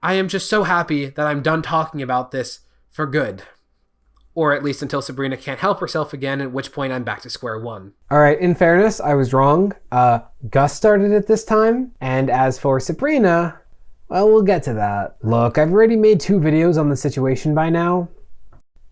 I am just so happy that I'm done talking about this for good. Or at least until Sabrina can't help herself again, at which point I'm back to square one. Alright, in fairness, I was wrong. Gus started it this time. And as for Sabrina, well, we'll get to that. Look, I've already made 2 videos on the situation by now.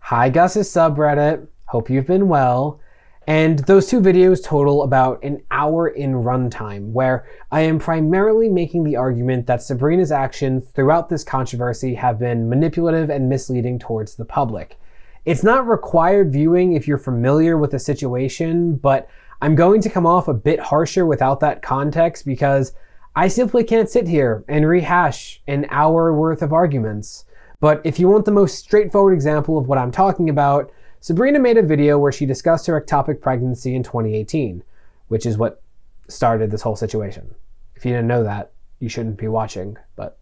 Hi Gus's subreddit, hope you've been well. And those 2 videos total about an hour in runtime, where I am primarily making the argument that Sabrina's actions throughout this controversy have been manipulative and misleading towards the public. It's not required viewing if you're familiar with the situation, but I'm going to come off a bit harsher without that context because I simply can't sit here and rehash an hour worth of arguments. But if you want the most straightforward example of what I'm talking about, Sabrina made a video where she discussed her ectopic pregnancy in 2018, which is what started this whole situation. If you didn't know that, you shouldn't be watching, but...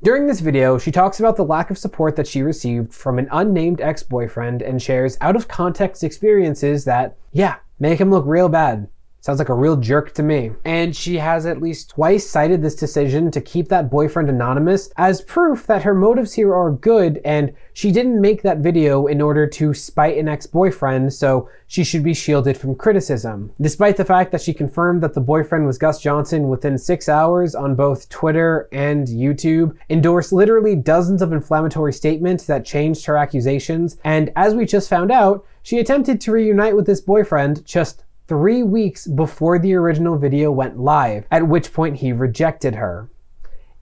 During this video, she talks about the lack of support that she received from an unnamed ex-boyfriend and shares out-of-context experiences that, yeah, make him look real bad. Sounds like a real jerk to me. And she has at least twice cited this decision to keep that boyfriend anonymous as proof that her motives here are good and she didn't make that video in order to spite an ex-boyfriend, so she should be shielded from criticism. Despite the fact that she confirmed that the boyfriend was Gus Johnson within 6 hours on both Twitter and YouTube, endorsed literally dozens of inflammatory statements that changed her accusations, and as we just found out, she attempted to reunite with this boyfriend just 3 weeks before the original video went live, at which point he rejected her.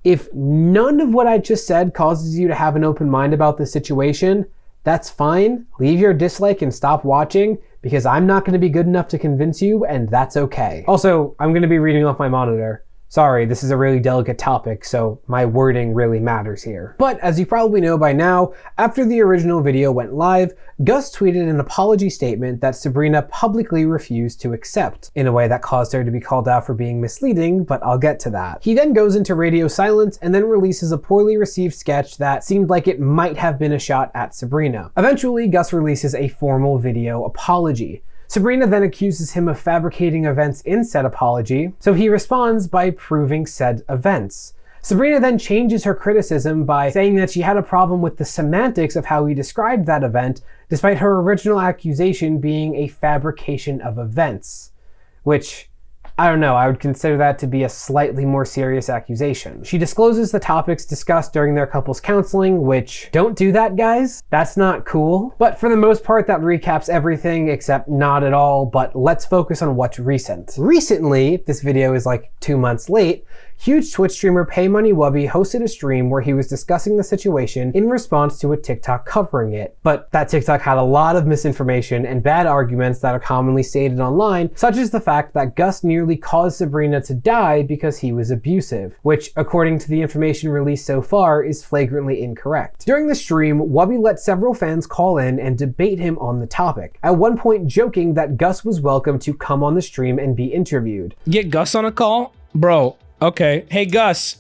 If none of what I just said causes you to have an open mind about the situation, that's fine. Leave your dislike and stop watching, because I'm not going to be good enough to convince you, and that's okay. Also, I'm going to be reading off my monitor. Sorry, this is a really delicate topic, so my wording really matters here. But as you probably know by now, after the original video went live, Gus tweeted an apology statement that Sabrina publicly refused to accept, in a way that caused her to be called out for being misleading, but I'll get to that. He then goes into radio silence and then releases a poorly received sketch that seemed like it might have been a shot at Sabrina. Eventually, Gus releases a formal video apology. Sabrina then accuses him of fabricating events in said apology, so he responds by proving said events. Sabrina then changes her criticism by saying that she had a problem with the semantics of how he described that event, despite her original accusation being a fabrication of events. Which, I don't know, I would consider that to be a slightly more serious accusation. She discloses the topics discussed during their couples counseling, which, don't do that, guys. That's not cool. But for the most part, that recaps everything, except not at all, but let's focus on what's recent. Recently, this video is like 2 months late, huge Twitch streamer PaymoneyWubby hosted a stream where he was discussing the situation in response to a TikTok covering it. But that TikTok had a lot of misinformation and bad arguments that are commonly stated online, such as the fact that Gus nearly caused Sabrina to die because he was abusive, which, according to the information released so far, is flagrantly incorrect. During the stream, Wubby let several fans call in and debate him on the topic, at one point joking that Gus was welcome to come on the stream and be interviewed. Get Gus on a call? Bro, okay. Hey, Gus,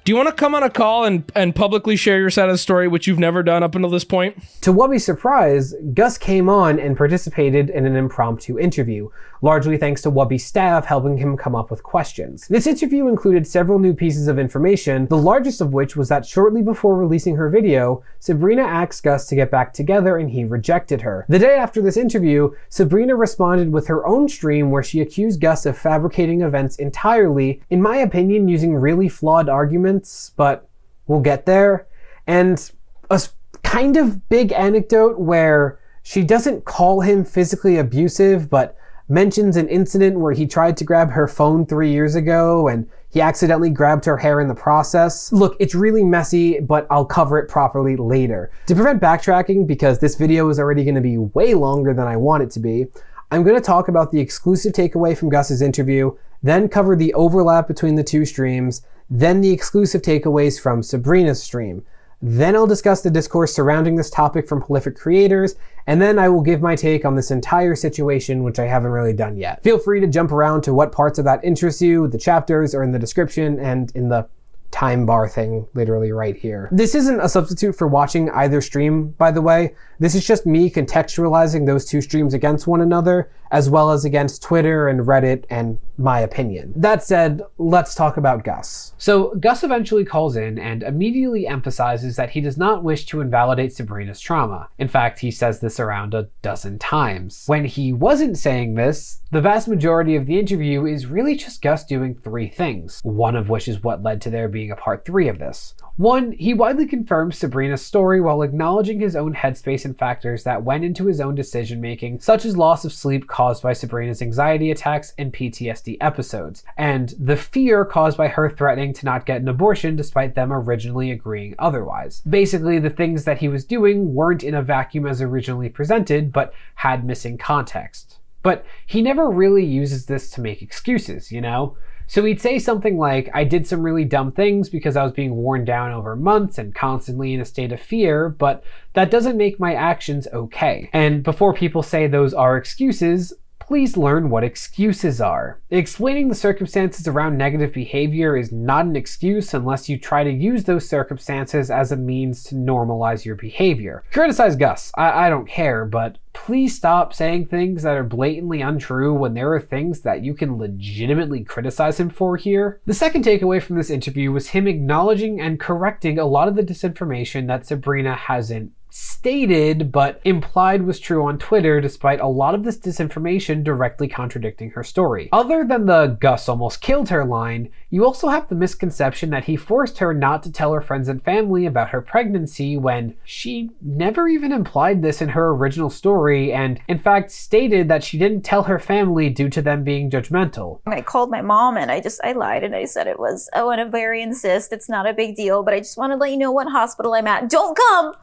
do you want to come on a call and publicly share your side of the story, which you've never done up until this point? To Wubby's surprise, Gus came on and participated in an impromptu interview, largely thanks to Wubby's staff helping him come up with questions. This interview included several new pieces of information, the largest of which was that shortly before releasing her video, Sabrina asked Gus to get back together and he rejected her. The day after this interview, Sabrina responded with her own stream where she accused Gus of fabricating events entirely, in my opinion using really flawed arguments, but we'll get there. And a kind of big anecdote where she doesn't call him physically abusive, but mentions an incident where he tried to grab her phone 3 years ago and he accidentally grabbed her hair in the process. Look, it's really messy, but I'll cover it properly later. To prevent backtracking, because this video is already going to be way longer than I want it to be, I'm going to talk about the exclusive takeaway from Gus's interview, then cover the overlap between the 2 streams, then the exclusive takeaways from Sabrina's stream. Then I'll discuss the discourse surrounding this topic from prolific creators, and then I will give my take on this entire situation, which I haven't really done yet. Feel free to jump around to what parts of that interest you. The chapters are in the description and in the time bar thing literally right here. This isn't a substitute for watching either stream, by the way. This is just me contextualizing those 2 streams against one another, as well as against Twitter and Reddit and my opinion. That said, let's talk about Gus. So Gus eventually calls in and immediately emphasizes that he does not wish to invalidate Sabrina's trauma. In fact, he says this around a dozen times. When he wasn't saying this, the vast majority of the interview is really just Gus doing three things, one of which is what led to there being a part 3 of this. One, he widely confirms Sabrina's story while acknowledging his own headspace and factors that went into his own decision making, such as loss of sleep caused by Sabrina's anxiety attacks and PTSD episodes, and the fear caused by her threatening to not get an abortion despite them originally agreeing otherwise. Basically, the things that he was doing weren't in a vacuum as originally presented, but had missing context. But he never really uses this to make excuses, you know? So he'd say something like, I did some really dumb things because I was being worn down over months and constantly in a state of fear, but that doesn't make my actions okay. And before people say those are excuses, please learn what excuses are. Explaining the circumstances around negative behavior is not an excuse unless you try to use those circumstances as a means to normalize your behavior. Criticize Gus, I don't care, but please stop saying things that are blatantly untrue when there are things that you can legitimately criticize him for here. The second takeaway from this interview was him acknowledging and correcting a lot of the disinformation that Sabrina hasn't stated but implied was true on Twitter, despite a lot of this disinformation directly contradicting her story. Other than the Gus almost killed her line, you also have the misconception that he forced her not to tell her friends and family about her pregnancy when she never even implied this in her original story, and in fact stated that she didn't tell her family due to them being judgmental. I called my mom and I lied and I said it was an ovarian cyst. It's not a big deal, but I just want to let you know what hospital I'm at. Don't come!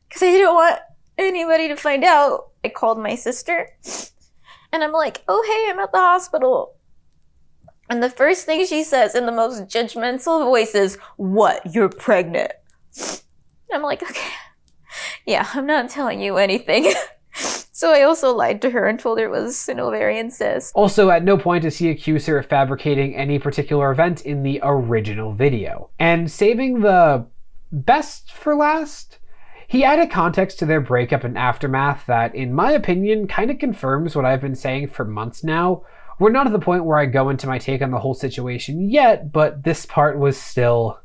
Because I didn't want anybody to find out. I called my sister and I'm like, oh, hey, I'm at the hospital. And the first thing she says in the most judgmental voice is, what, you're pregnant? And I'm like, okay, yeah, I'm not telling you anything. So I also lied to her and told her it was an ovarian cyst. Also, at no point does he accuse her of fabricating any particular event in the original video. And saving the best for last, he added context to their breakup and aftermath that, in my opinion, kind of confirms what I've been saying for months now. We're not at the point where I go into my take on the whole situation yet, but this part was still...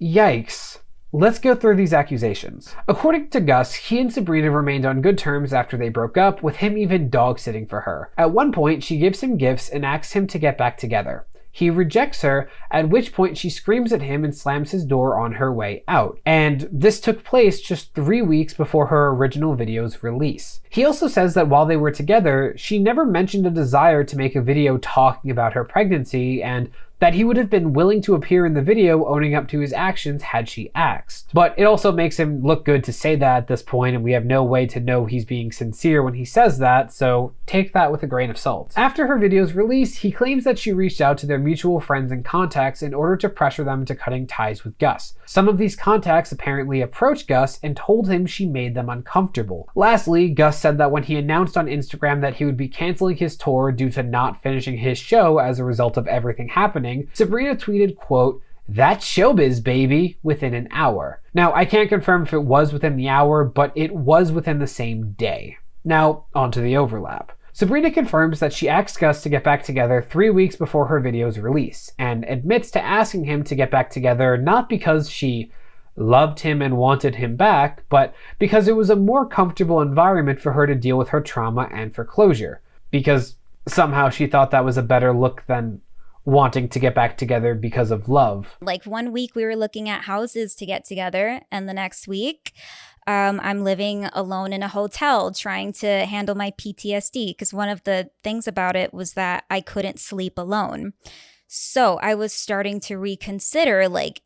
yikes. Let's go through these accusations. According to Gus, he and Sabrina remained on good terms after they broke up, with him even dog-sitting for her. At one point, she gives him gifts and asks him to get back together. He rejects her, at which point she screams at him and slams his door on her way out. And this took place just 3 weeks before her original video's release. He also says that while they were together, she never mentioned a desire to make a video talking about her pregnancy, and that he would have been willing to appear in the video owning up to his actions had she asked. But it also makes him look good to say that at this point, and we have no way to know he's being sincere when he says that, so take that with a grain of salt. After her video's release, he claims that she reached out to their mutual friends and contacts in order to pressure them into cutting ties with Gus. Some of these contacts apparently approached Gus and told him she made them uncomfortable. Lastly, Gus said that when he announced on Instagram that he would be canceling his tour due to not finishing his show as a result of everything happening, Sabrina tweeted, quote, "That's showbiz, baby," within an hour. Now, I can't confirm if it was within the hour, but it was within the same day. Now, onto the overlap. Sabrina confirms that she asked Gus to get back together 3 weeks before her video's release, and admits to asking him to get back together not because she loved him and wanted him back, but because it was a more comfortable environment for her to deal with her trauma and for closure. Because somehow she thought that was a better look than wanting to get back together because of love. Like 1 week we were looking at houses to get together, and the next week I'm living alone in a hotel trying to handle my PTSD, because one of the things about it was that I couldn't sleep alone. So I was starting to reconsider, like,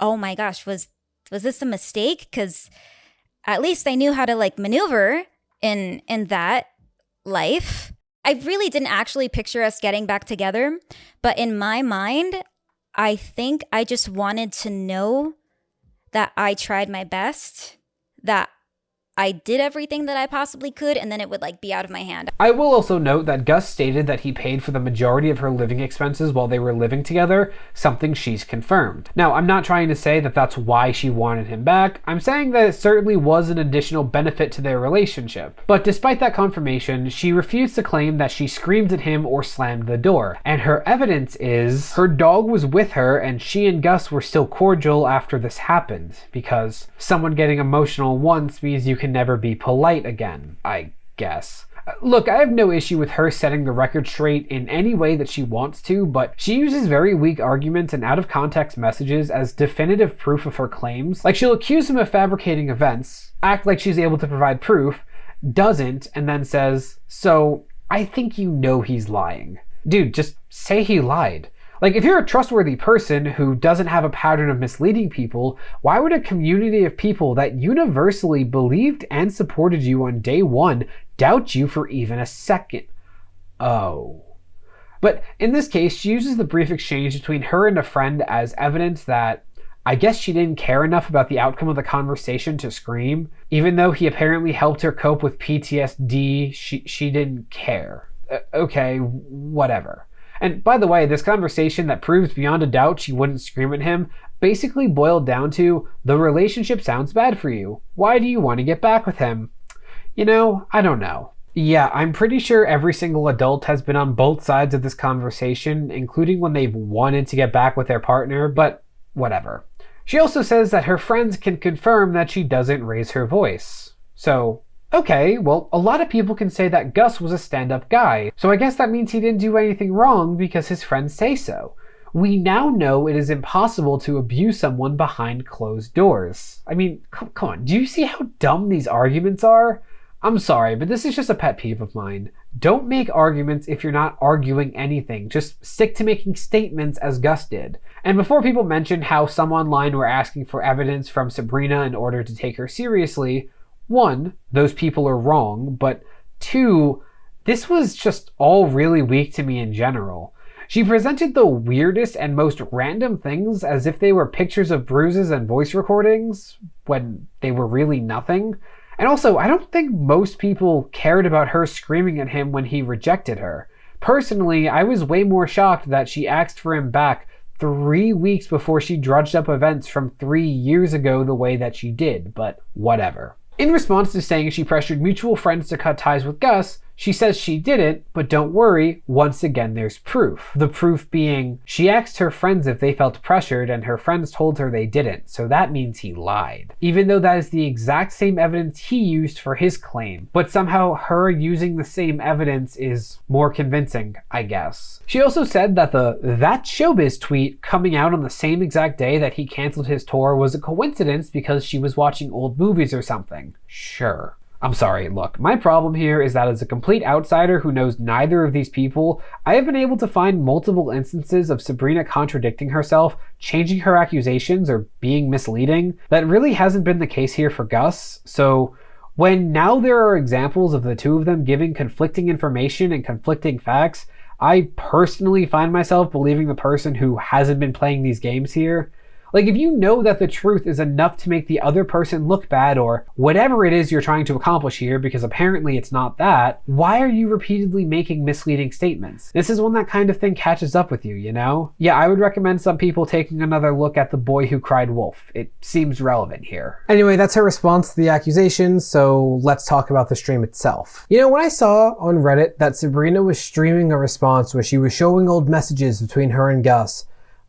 oh my gosh, was this a mistake? Because at least I knew how to like maneuver in that life. I really didn't actually picture us getting back together, but in my mind, I think I just wanted to know that I tried my best, that I did everything that I possibly could, and then it would like be out of my hand. I will also note that Gus stated that he paid for the majority of her living expenses while they were living together, something she's confirmed. Now, I'm not trying to say that that's why she wanted him back. I'm saying that it certainly was an additional benefit to their relationship. But despite that confirmation, she refused to claim that she screamed at him or slammed the door. And her evidence is her dog was with her and she and Gus were still cordial after this happened, because someone getting emotional once means you can never be polite again, I guess. Look, I have no issue with her setting the record straight in any way that she wants to, but she uses very weak arguments and out of context messages as definitive proof of her claims. Like, she'll accuse him of fabricating events, act like she's able to provide proof, doesn't, and then says, "So, I think you know he's lying." Dude, just say he lied. Like, if you're a trustworthy person who doesn't have a pattern of misleading people, why would a community of people that universally believed and supported you on day one doubt you for even a second? Oh. But in this case, she uses the brief exchange between her and a friend as evidence that I guess she didn't care enough about the outcome of the conversation to scream. Even though he apparently helped her cope with PTSD, she didn't care. Okay, whatever. And by the way, this conversation that proves beyond a doubt she wouldn't scream at him basically boiled down to, the relationship sounds bad for you. Why do you want to get back with him? You know, I don't know. Yeah, I'm pretty sure every single adult has been on both sides of this conversation, including when they've wanted to get back with their partner, but whatever. She also says that her friends can confirm that she doesn't raise her voice. So, okay, well, a lot of people can say that Gus was a stand-up guy, so I guess that means he didn't do anything wrong because his friends say so. We now know it is impossible to abuse someone behind closed doors. I mean, come on, do you see how dumb these arguments are? I'm sorry, but this is just a pet peeve of mine. Don't make arguments if you're not arguing anything. Just stick to making statements as Gus did. And before people mention how some online were asking for evidence from Sabrina in order to take her seriously, 1, those people are wrong, but 2, this was just all really weak to me in general. She presented the weirdest and most random things as if they were pictures of bruises and voice recordings, when they were really nothing. And also, I don't think most people cared about her screaming at him when he rejected her. Personally, I was way more shocked that she asked for him back 3 weeks before she drudged up events from 3 years ago the way that she did, but whatever. In response to saying she pressured mutual friends to cut ties with Gus, she says she didn't, but don't worry, once again there's proof. The proof being, she asked her friends if they felt pressured and her friends told her they didn't, so that means he lied. Even though that is the exact same evidence he used for his claim, but somehow her using the same evidence is more convincing, I guess. She also said that the "That Showbiz" tweet coming out on the same exact day that he canceled his tour was a coincidence because she was watching old movies or something. Sure. I'm sorry, look, my problem here is that as a complete outsider who knows neither of these people, I have been able to find multiple instances of Sabrina contradicting herself, changing her accusations, or being misleading. That really hasn't been the case here for Gus, so when now there are examples of the two of them giving conflicting information and conflicting facts, I personally find myself believing the person who hasn't been playing these games here. Like, if you know that the truth is enough to make the other person look bad or whatever it is you're trying to accomplish here, because apparently it's not that, why are you repeatedly making misleading statements? This is when that kind of thing catches up with you, you know? Yeah, I would recommend some people taking another look at The Boy Who Cried Wolf. It seems relevant here. Anyway, that's her response to the accusations, so let's talk about the stream itself. You know, when I saw on Reddit that Sabrina was streaming a response where she was showing old messages between her and Gus,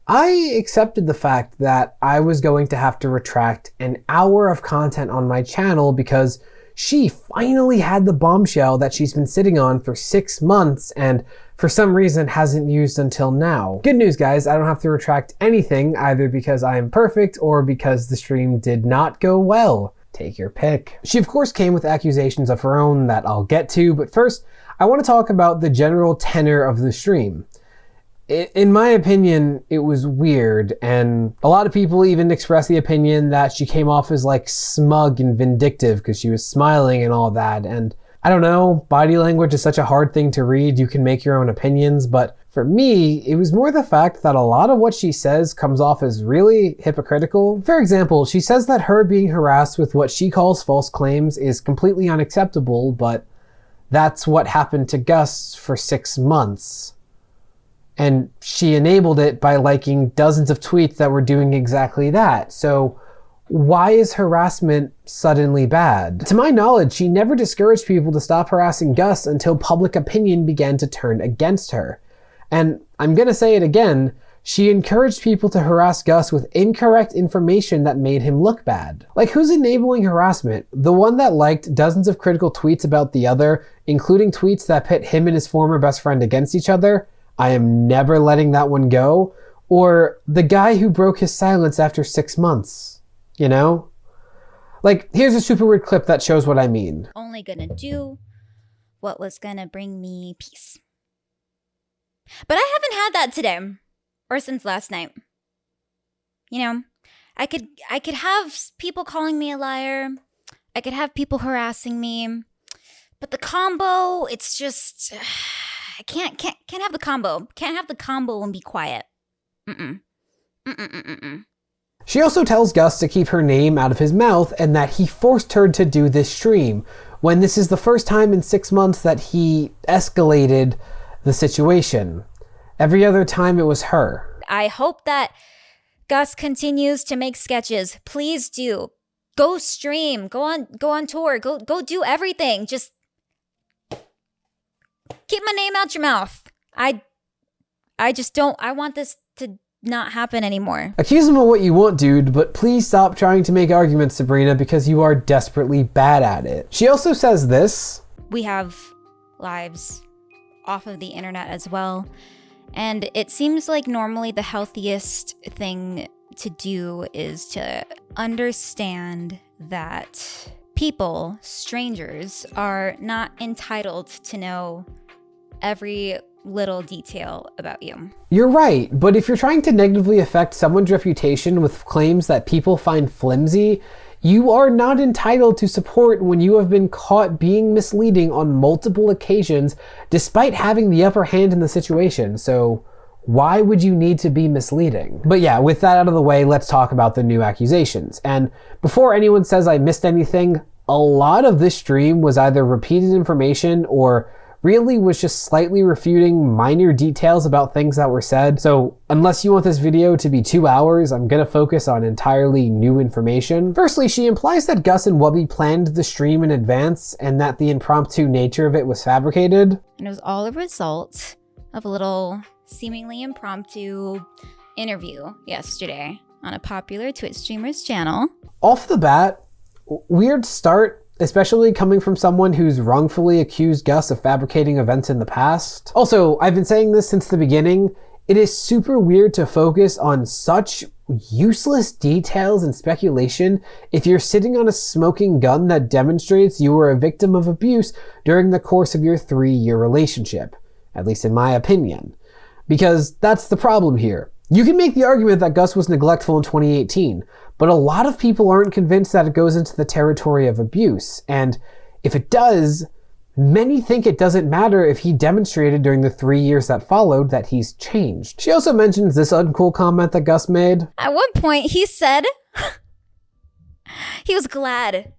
I accepted the fact that I was going to have to retract an hour of content on my channel because she finally had the bombshell that she's been sitting on for 6 months and for some reason hasn't used until now. Good news, guys, I don't have to retract anything, either because I am perfect or because the stream did not go well. Take your pick. She of course came with accusations of her own that I'll get to, but first I want to talk about the general tenor of the stream. In my opinion, it was weird, and a lot of people even expressed the opinion that she came off as like smug and vindictive because she was smiling and all that, and I don't know, body language is such a hard thing to read. You can make your own opinions, but For me, it was more the fact that a lot of what she says comes off as really hypocritical. For example, she says that her being harassed with what she calls false claims is completely unacceptable, but that's what happened to Gus for 6 months. And she enabled it by liking dozens of tweets that were doing exactly that. So why is harassment suddenly bad? To my knowledge, she never discouraged people to stop harassing Gus until public opinion began to turn against her. And I'm gonna say it again, she encouraged people to harass Gus with incorrect information that made him look bad. Like, who's enabling harassment? The one that liked dozens of critical tweets about the other, including tweets that pit him and his former best friend against each other? I am never letting that one go. Or the guy who broke his silence after 6 months, you know? Like, here's a super weird clip that shows what I mean. Only gonna do what was gonna bring me peace. But I haven't had that today, or since last night. You know, I could have people calling me a liar. I could have people harassing me. But the combo, it's just, I can't have the combo. Can't have the combo and be quiet. She also tells Gus to keep her name out of his mouth and that he forced her to do this stream, when this is the first time in 6 months that he escalated the situation. Every other time it was her. I hope that Gus continues to make sketches. Please do. Go stream. Go on tour. Go do everything. Just keep my name out your mouth. I just don't. I want this to not happen anymore. Accuse him of what you want, dude, but please stop trying to make arguments, Sabrina, because you are desperately bad at it. She also says this. We have lives off of the internet as well. And it seems like normally the healthiest thing to do is to understand that people, strangers, are not entitled to know every little detail about you. You're right, but if you're trying to negatively affect someone's reputation with claims that people find flimsy, you are not entitled to support when you have been caught being misleading on multiple occasions despite having the upper hand in the situation. So why would you need to be misleading? But yeah, with that out of the way, let's talk about the new accusations. And before anyone says I missed anything, a lot of this stream was either repeated information or really was just slightly refuting minor details about things that were said. So unless you want this video to be 2 hours, I'm gonna focus on entirely new information. Firstly, she implies that Gus and Wubby planned the stream in advance and that the impromptu nature of it was fabricated. And it was all a result of a little seemingly impromptu interview yesterday on a popular Twitch streamer's channel. Off the bat, weird start, especially coming from someone who's wrongfully accused Gus of fabricating events in the past. Also, I've been saying this since the beginning, it is super weird to focus on such useless details and speculation if you're sitting on a smoking gun that demonstrates you were a victim of abuse during the course of your 3-year relationship, at least in my opinion. Because that's the problem here. You can make the argument that Gus was neglectful in 2018, but a lot of people aren't convinced that it goes into the territory of abuse. And if it does, many think it doesn't matter if he demonstrated during the 3 years that followed that he's changed. She also mentions this uncool comment that Gus made. At one point, he said he was glad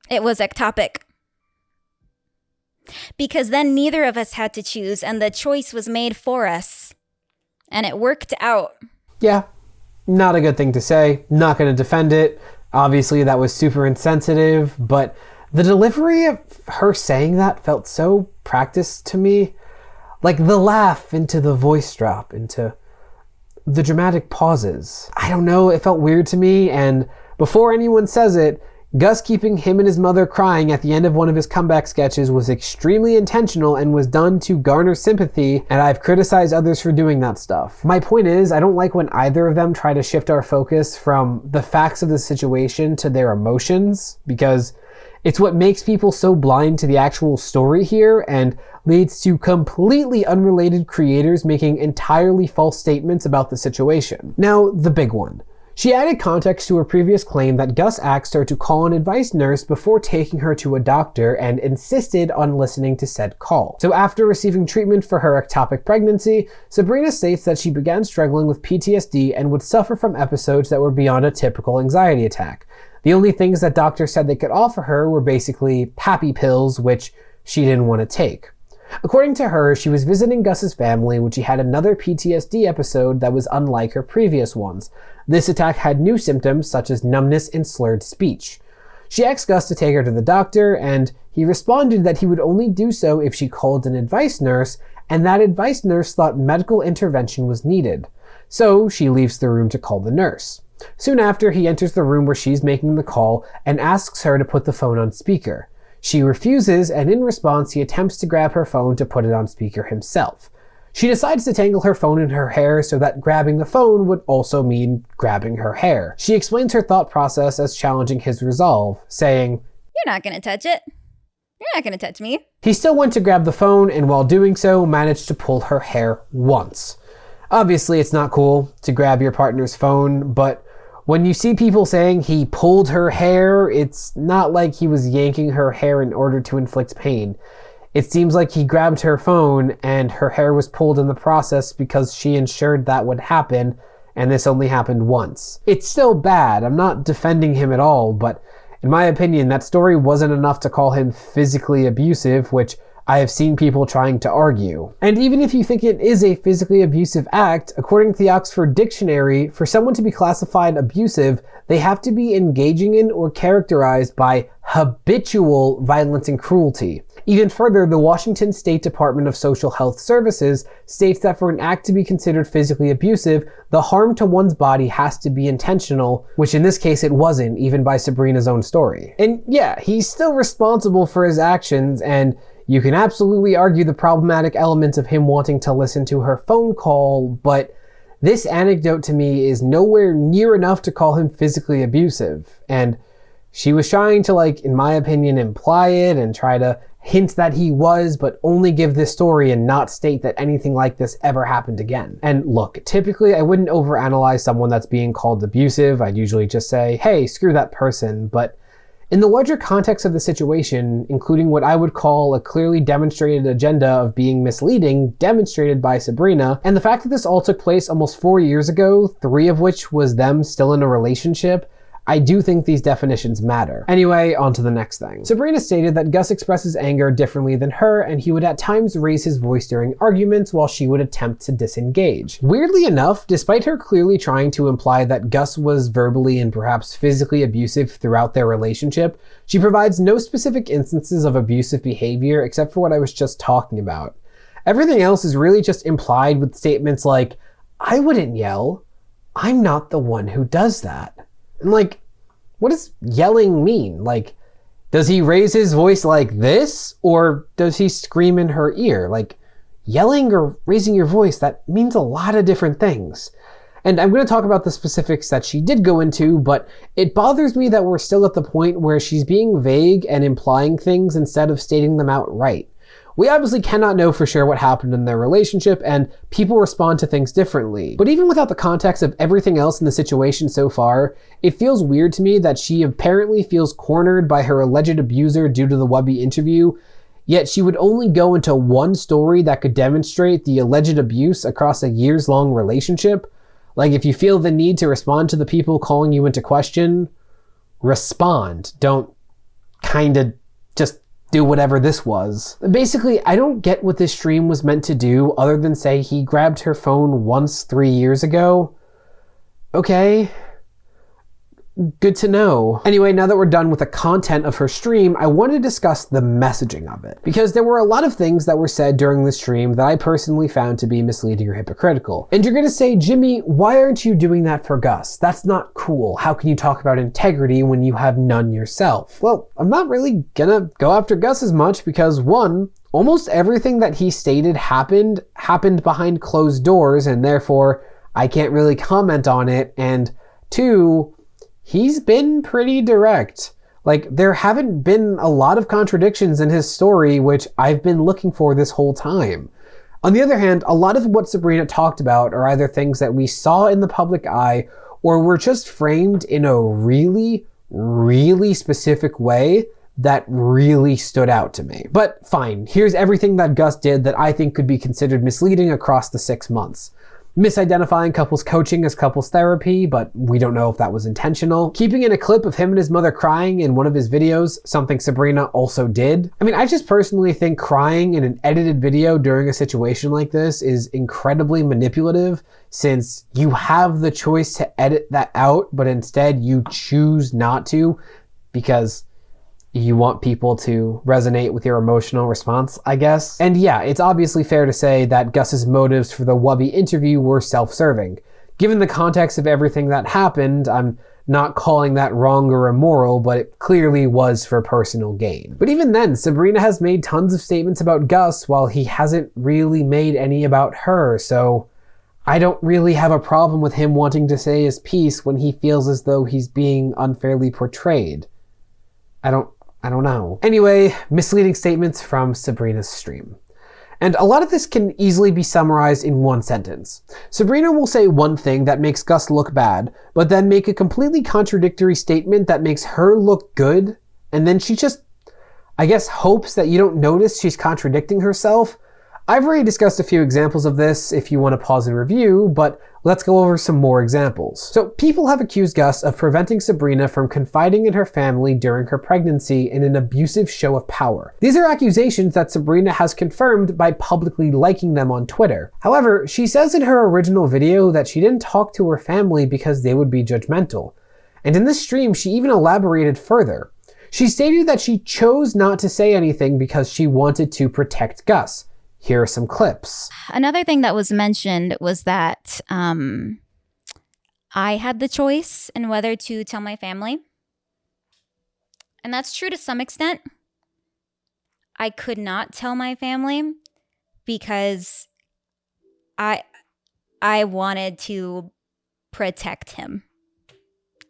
it was ectopic. Because then neither of us had to choose, and the choice was made for us. And it worked out. Yeah. Not a good thing to say. Not going to defend it. Obviously, that was super insensitive, but the delivery of her saying that felt so practiced to me. Like the laugh into the voice drop, into the dramatic pauses. I don't know, it felt weird to me, and before anyone says it, Gus keeping him and his mother crying at the end of one of his comeback sketches was extremely intentional and was done to garner sympathy, and I've criticized others for doing that stuff. My point is, I don't like when either of them try to shift our focus from the facts of the situation to their emotions, because it's what makes people so blind to the actual story here and leads to completely unrelated creators making entirely false statements about the situation. Now, the big one. She added context to her previous claim that Gus asked her to call an advice nurse before taking her to a doctor and insisted on listening to said call. So after receiving treatment for her ectopic pregnancy, Sabrina states that she began struggling with PTSD and would suffer from episodes that were beyond a typical anxiety attack. The only things that doctors said they could offer her were basically happy pills, which she didn't want to take. According to her, she was visiting Gus's family when she had another PTSD episode that was unlike her previous ones. This attack had new symptoms such as numbness and slurred speech. She asked Gus to take her to the doctor, and he responded that he would only do so if she called an advice nurse, and that advice nurse thought medical intervention was needed. So she leaves the room to call the nurse. Soon after, he enters the room where she's making the call and asks her to put the phone on speaker. She refuses, and in response, he attempts to grab her phone to put it on speaker himself. She decides to tangle her phone in her hair so that grabbing the phone would also mean grabbing her hair. She explains her thought process as challenging his resolve, saying, "You're not gonna touch it. You're not gonna touch me." He still went to grab the phone, and while doing so, managed to pull her hair once. Obviously, it's not cool to grab your partner's phone, but when you see people saying he pulled her hair, it's not like he was yanking her hair in order to inflict pain. It seems like he grabbed her phone and her hair was pulled in the process because she ensured that would happen, and this only happened once. It's still bad, I'm not defending him at all, but in my opinion, that story wasn't enough to call him physically abusive, which I have seen people trying to argue. And even if you think it is a physically abusive act, according to the Oxford Dictionary, for someone to be classified abusive, they have to be engaging in or characterized by habitual violence and cruelty. Even further, the Washington State Department of Social Health Services states that for an act to be considered physically abusive, the harm to one's body has to be intentional, which in this case it wasn't, even by Sabrina's own story. And yeah, he's still responsible for his actions, and you can absolutely argue the problematic elements of him wanting to listen to her phone call, but this anecdote to me is nowhere near enough to call him physically abusive. And she was trying to, in my opinion, imply it and try to hint that he was, but only give this story and not state that anything like this ever happened again. And look, typically I wouldn't overanalyze someone that's being called abusive. I'd usually just say, hey, screw that person. But in the larger context of the situation, including what I would call a clearly demonstrated agenda of being misleading demonstrated by Sabrina, and the fact that this all took place almost 4 years ago, 3 of which was them still in a relationship, I do think these definitions matter. Anyway, on to the next thing. Sabrina stated that Gus expresses anger differently than her, and he would at times raise his voice during arguments while she would attempt to disengage. Weirdly enough, despite her clearly trying to imply that Gus was verbally and perhaps physically abusive throughout their relationship, she provides no specific instances of abusive behavior except for what I was just talking about. Everything else is really just implied with statements like, I wouldn't yell. I'm not the one who does that. And what does yelling mean? Does he raise his voice like this? Or does he scream in her ear? Yelling or raising your voice, that means a lot of different things. And I'm going to talk about the specifics that she did go into, but it bothers me that we're still at the point where she's being vague and implying things instead of stating them outright. We obviously cannot know for sure what happened in their relationship, and people respond to things differently. But even without the context of everything else in the situation so far, it feels weird to me that she apparently feels cornered by her alleged abuser due to the Wubby interview, yet she would only go into one story that could demonstrate the alleged abuse across a years-long relationship. If you feel the need to respond to the people calling you into question, respond. Don't just do whatever this was. Basically, I don't get what this stream was meant to do other than say he grabbed her phone once 3 years ago. Okay. Good to know. Anyway, now that we're done with the content of her stream, I want to discuss the messaging of it. Because there were a lot of things that were said during the stream that I personally found to be misleading or hypocritical. And you're going to say, Jimmy, why aren't you doing that for Gus? That's not cool. How can you talk about integrity when you have none yourself? Well, I'm not really gonna go after Gus as much because 1, almost everything that he stated happened behind closed doors, and therefore I can't really comment on it, and 2, he's been pretty direct. There haven't been a lot of contradictions in his story, which I've been looking for this whole time. On the other hand, a lot of what Sabrina talked about are either things that we saw in the public eye or were just framed in a really, really specific way that really stood out to me. But fine, here's everything that Gus did that I think could be considered misleading across the 6 months. Misidentifying couples coaching as couples therapy, but we don't know if that was intentional. Keeping in a clip of him and his mother crying in one of his videos, something Sabrina also did. I mean, I just personally think crying in an edited video during a situation like this is incredibly manipulative, since you have the choice to edit that out, but instead you choose not to because you want people to resonate with your emotional response, I guess. And yeah, it's obviously fair to say that Gus's motives for the Wubby interview were self-serving. Given the context of everything that happened, I'm not calling that wrong or immoral, but it clearly was for personal gain. But even then, Sabrina has made tons of statements about Gus while he hasn't really made any about her, so I don't really have a problem with him wanting to say his piece when he feels as though he's being unfairly portrayed. I don't know. Anyway, misleading statements from Sabrina's stream. And a lot of this can easily be summarized in one sentence. Sabrina will say one thing that makes Gus look bad, but then make a completely contradictory statement that makes her look good, and then she just, I guess, hopes that you don't notice she's contradicting herself. I've already discussed a few examples of this if you want to pause and review, but let's go over some more examples. So people have accused Gus of preventing Sabrina from confiding in her family during her pregnancy in an abusive show of power. These are accusations that Sabrina has confirmed by publicly liking them on Twitter. However, she says in her original video that she didn't talk to her family because they would be judgmental. And in this stream, she even elaborated further. She stated that she chose not to say anything because she wanted to protect Gus. Here are some clips. Another thing that was mentioned was that I had the choice in whether to tell my family. And that's true to some extent. I could not tell my family because I wanted to protect him.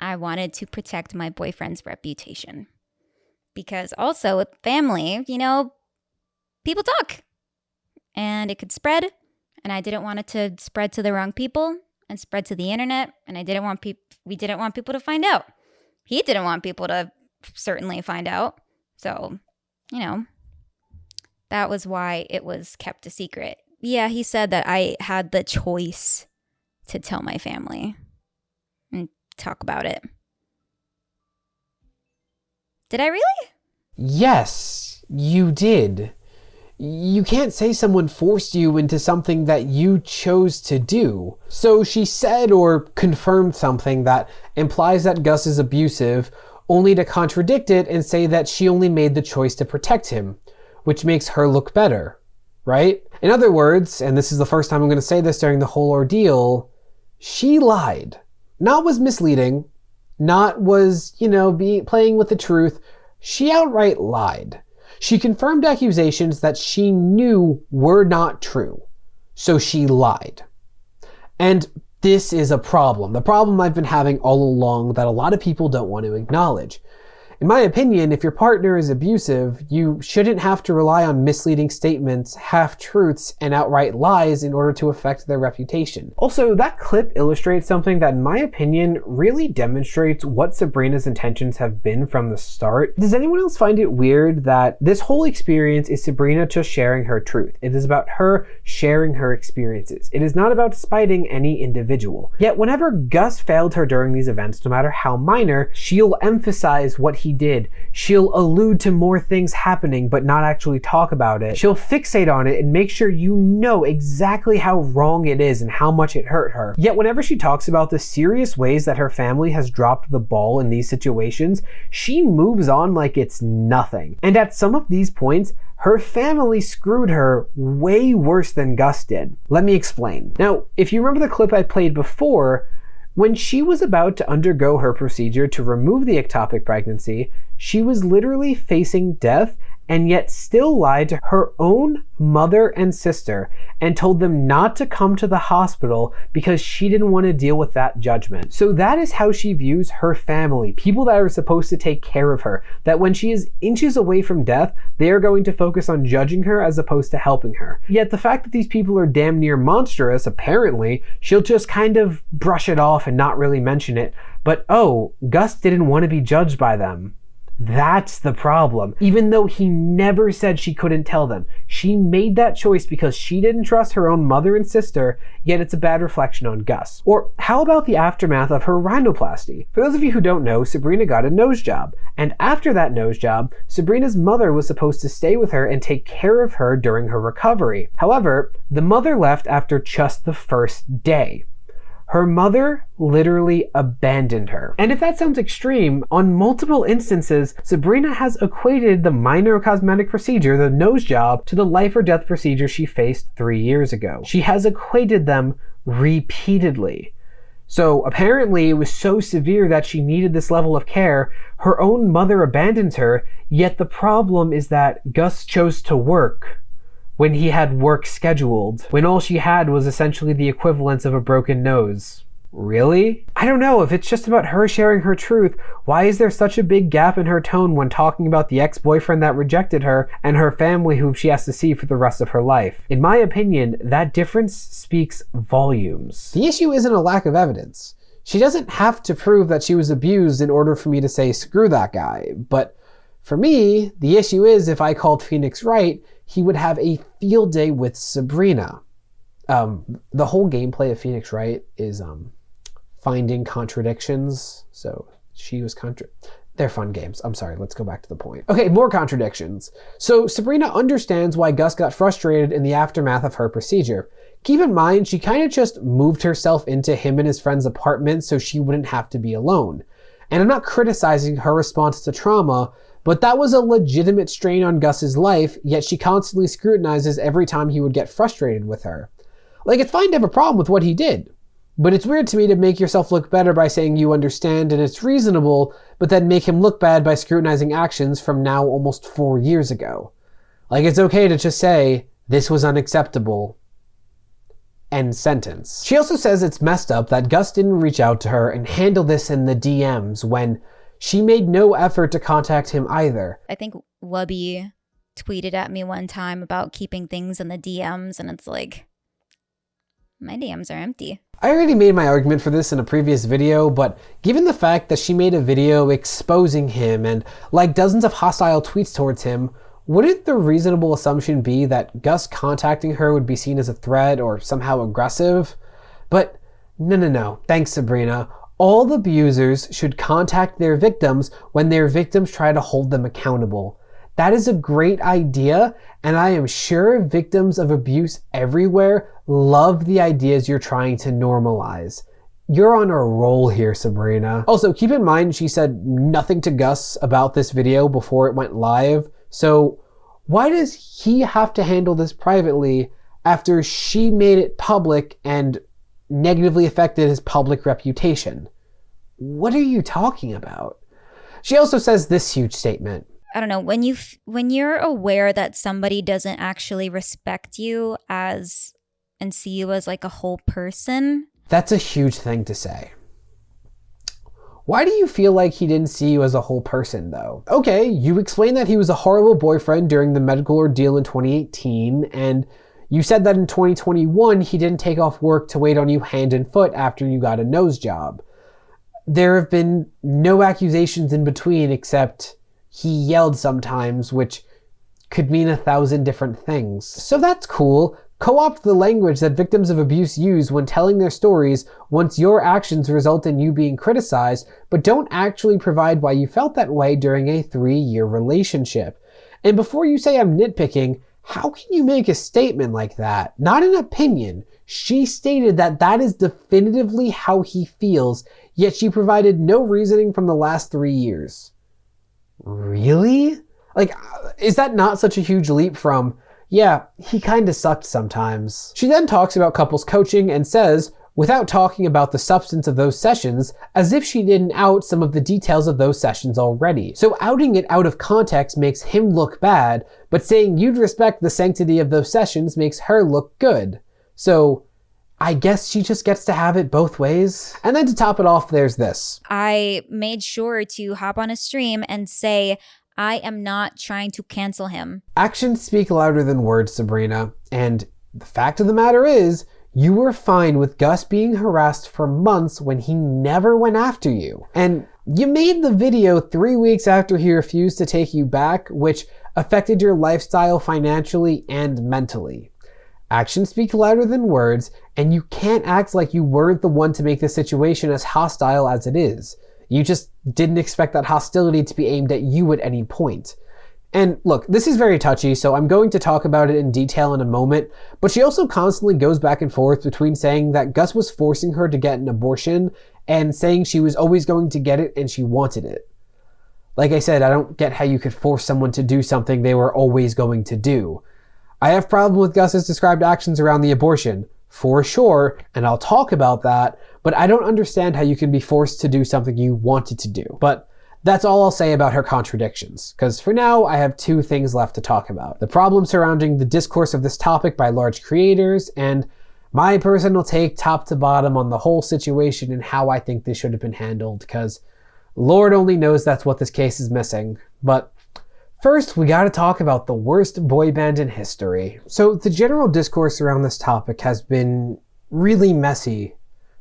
I wanted to protect my boyfriend's reputation. Because also with family, you know, people talk. And it could spread, and I didn't want it to spread to the wrong people and spread to the internet, and we didn't want people to find out. He didn't want people to certainly find out. So, you know, that was why it was kept a secret. Yeah, he said that I had the choice to tell my family and talk about it. Did I really? Yes, you did. You can't say someone forced you into something that you chose to do. So she said or confirmed something that implies that Gus is abusive, only to contradict it and say that she only made the choice to protect him, which makes her look better, right? In other words, and this is the first time I'm going to say this during the whole ordeal, she lied. Not was misleading, not was, playing with the truth. She outright lied. She confirmed accusations that she knew were not true, so she lied. And this is a problem. The problem I've been having all along that a lot of people don't want to acknowledge. In my opinion, if your partner is abusive, you shouldn't have to rely on misleading statements, half-truths, and outright lies in order to affect their reputation. Also, that clip illustrates something that, in my opinion, really demonstrates what Sabrina's intentions have been from the start. Does anyone else find it weird that this whole experience is Sabrina just sharing her truth? It is about her sharing her experiences. It is not about spiting any individual. Yet whenever Gus failed her during these events, no matter how minor, she'll emphasize what he did. She'll allude to more things happening but not actually talk about it. She'll fixate on it and make sure you know exactly how wrong it is and how much it hurt her. Yet whenever she talks about the serious ways that her family has dropped the ball in these situations, she moves on like it's nothing. And at some of these points, her family screwed her way worse than Gus did. Let me explain. Now, if you remember the clip I played before, when she was about to undergo her procedure to remove the ectopic pregnancy, she was literally facing death and yet still lied to her own mother and sister and told them not to come to the hospital because she didn't want to deal with that judgment. So that is how she views her family, people that are supposed to take care of her, that when she is inches away from death, they are going to focus on judging her as opposed to helping her. Yet the fact that these people are damn near monstrous, apparently, she'll just kind of brush it off and not really mention it. But oh, Gus didn't want to be judged by them. That's the problem. Even though he never said she couldn't tell them, she made that choice because she didn't trust her own mother and sister, yet it's a bad reflection on Gus. Or how about the aftermath of her rhinoplasty? For those of you who don't know, Sabrina got a nose job, and after that nose job, Sabrina's mother was supposed to stay with her and take care of her during her recovery. However, the mother left after just the first day. Her mother literally abandoned her. And if that sounds extreme, on multiple instances, Sabrina has equated the minor cosmetic procedure, the nose job, to the life or death procedure she faced 3 years ago. She has equated them repeatedly. So apparently it was so severe that she needed this level of care. Her own mother abandons her, yet the problem is that Gus chose to work when he had work scheduled, when all she had was essentially the equivalence of a broken nose. Really? I don't know, if it's just about her sharing her truth, why is there such a big gap in her tone when talking about the ex-boyfriend that rejected her and her family whom she has to see for the rest of her life? In my opinion, that difference speaks volumes. The issue isn't a lack of evidence. She doesn't have to prove that she was abused in order for me to say screw that guy, but for me, the issue is if I called Phoenix right, he would have a field day with Sabrina. The whole gameplay of Phoenix Wright is finding contradictions. So she was they're fun games. I'm sorry, let's go back to the point. Okay, more contradictions. So Sabrina understands why Gus got frustrated in the aftermath of her procedure. Keep in mind, she kind of just moved herself into him and his friend's apartment so she wouldn't have to be alone. And I'm not criticizing her response to trauma, but that was a legitimate strain on Gus's life, yet she constantly scrutinizes every time he would get frustrated with her. Like, it's fine to have a problem with what he did, but it's weird to me to make yourself look better by saying you understand and it's reasonable, but then make him look bad by scrutinizing actions from now almost 4 years ago. Like, it's okay to just say, this was unacceptable. End sentence. She also says it's messed up that Gus didn't reach out to her and handle this in the DMs when she made no effort to contact him either. I think Wubby tweeted at me one time about keeping things in the DMs, and it's like, my DMs are empty. I already made my argument for this in a previous video, but given the fact that she made a video exposing him and like dozens of hostile tweets towards him, wouldn't the reasonable assumption be that Gus contacting her would be seen as a threat or somehow aggressive? But no, thanks Sabrina. All abusers should contact their victims when their victims try to hold them accountable. That is a great idea, and I am sure victims of abuse everywhere love the ideas you're trying to normalize. You're on a roll here, Sabrina. Also, keep in mind she said nothing to Gus about this video before it went live, so why does he have to handle this privately after she made it public and negatively affected his public reputation? What are you talking about? She also says this huge statement. I don't know, when you're aware that somebody doesn't actually respect you as and see you as like a whole person. That's a huge thing to say. Why do you feel like he didn't see you as a whole person though? Okay, you explained that he was a horrible boyfriend during the medical ordeal in 2018, and you said that in 2021 he didn't take off work to wait on you hand and foot after you got a nose job. There have been no accusations in between except he yelled sometimes, which could mean 1,000 different things. So that's cool. Co-opt the language that victims of abuse use when telling their stories once your actions result in you being criticized, but don't actually provide why you felt that way during a 3-year relationship. And before you say I'm nitpicking, how can you make a statement like that? Not an opinion. She stated that that is definitively how he feels, yet she provided no reasoning from the last 3 years. Really? Like, is that not such a huge leap from, yeah, he kinda sucked sometimes? She then talks about couples coaching and says, without talking about the substance of those sessions, as if she didn't out some of the details of those sessions already. So outing it out of context makes him look bad, but saying you'd respect the sanctity of those sessions makes her look good. So I guess she just gets to have it both ways. And then to top it off, there's this. I made sure to hop on a stream and say, I am not trying to cancel him. Actions speak louder than words, Sabrina. And the fact of the matter is, you were fine with Gus being harassed for months when he never went after you. And you made the video 3 weeks after he refused to take you back, which affected your lifestyle financially and mentally. Actions speak louder than words, and you can't act like you weren't the one to make the situation as hostile as it is. You just didn't expect that hostility to be aimed at you at any point. And look, this is very touchy, so I'm going to talk about it in detail in a moment, but she also constantly goes back and forth between saying that Gus was forcing her to get an abortion and saying she was always going to get it and she wanted it. Like I said, I don't get how you could force someone to do something they were always going to do. I have problems with Gus's described actions around the abortion, for sure, and I'll talk about that, but I don't understand how you can be forced to do something you wanted to do. But that's all I'll say about her contradictions, because for now I have 2 things left to talk about. The problem surrounding the discourse of this topic by large creators, and my personal take top to bottom on the whole situation and how I think this should have been handled, because Lord only knows that's what this case is missing. But first, we gotta talk about the worst boy band in history. So the general discourse around this topic has been really messy,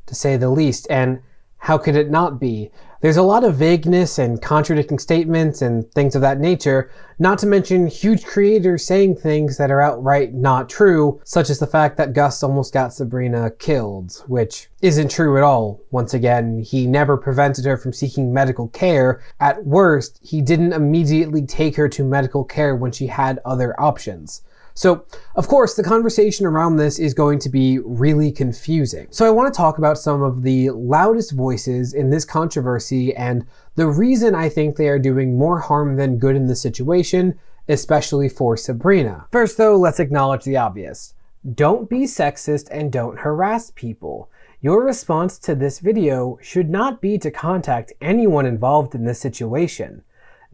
to say the least, and how could it not be? There's a lot of vagueness and contradicting statements and things of that nature, not to mention huge creators saying things that are outright not true, such as the fact that Gus almost got Sabrina killed, which isn't true at all. Once again, he never prevented her from seeking medical care. At worst, he didn't immediately take her to medical care when she had other options. So, of course, the conversation around this is going to be really confusing. So I want to talk about some of the loudest voices in this controversy and the reason I think they are doing more harm than good in this situation, especially for Sabrina. First though, let's acknowledge the obvious. Don't be sexist and don't harass people. Your response to this video should not be to contact anyone involved in this situation.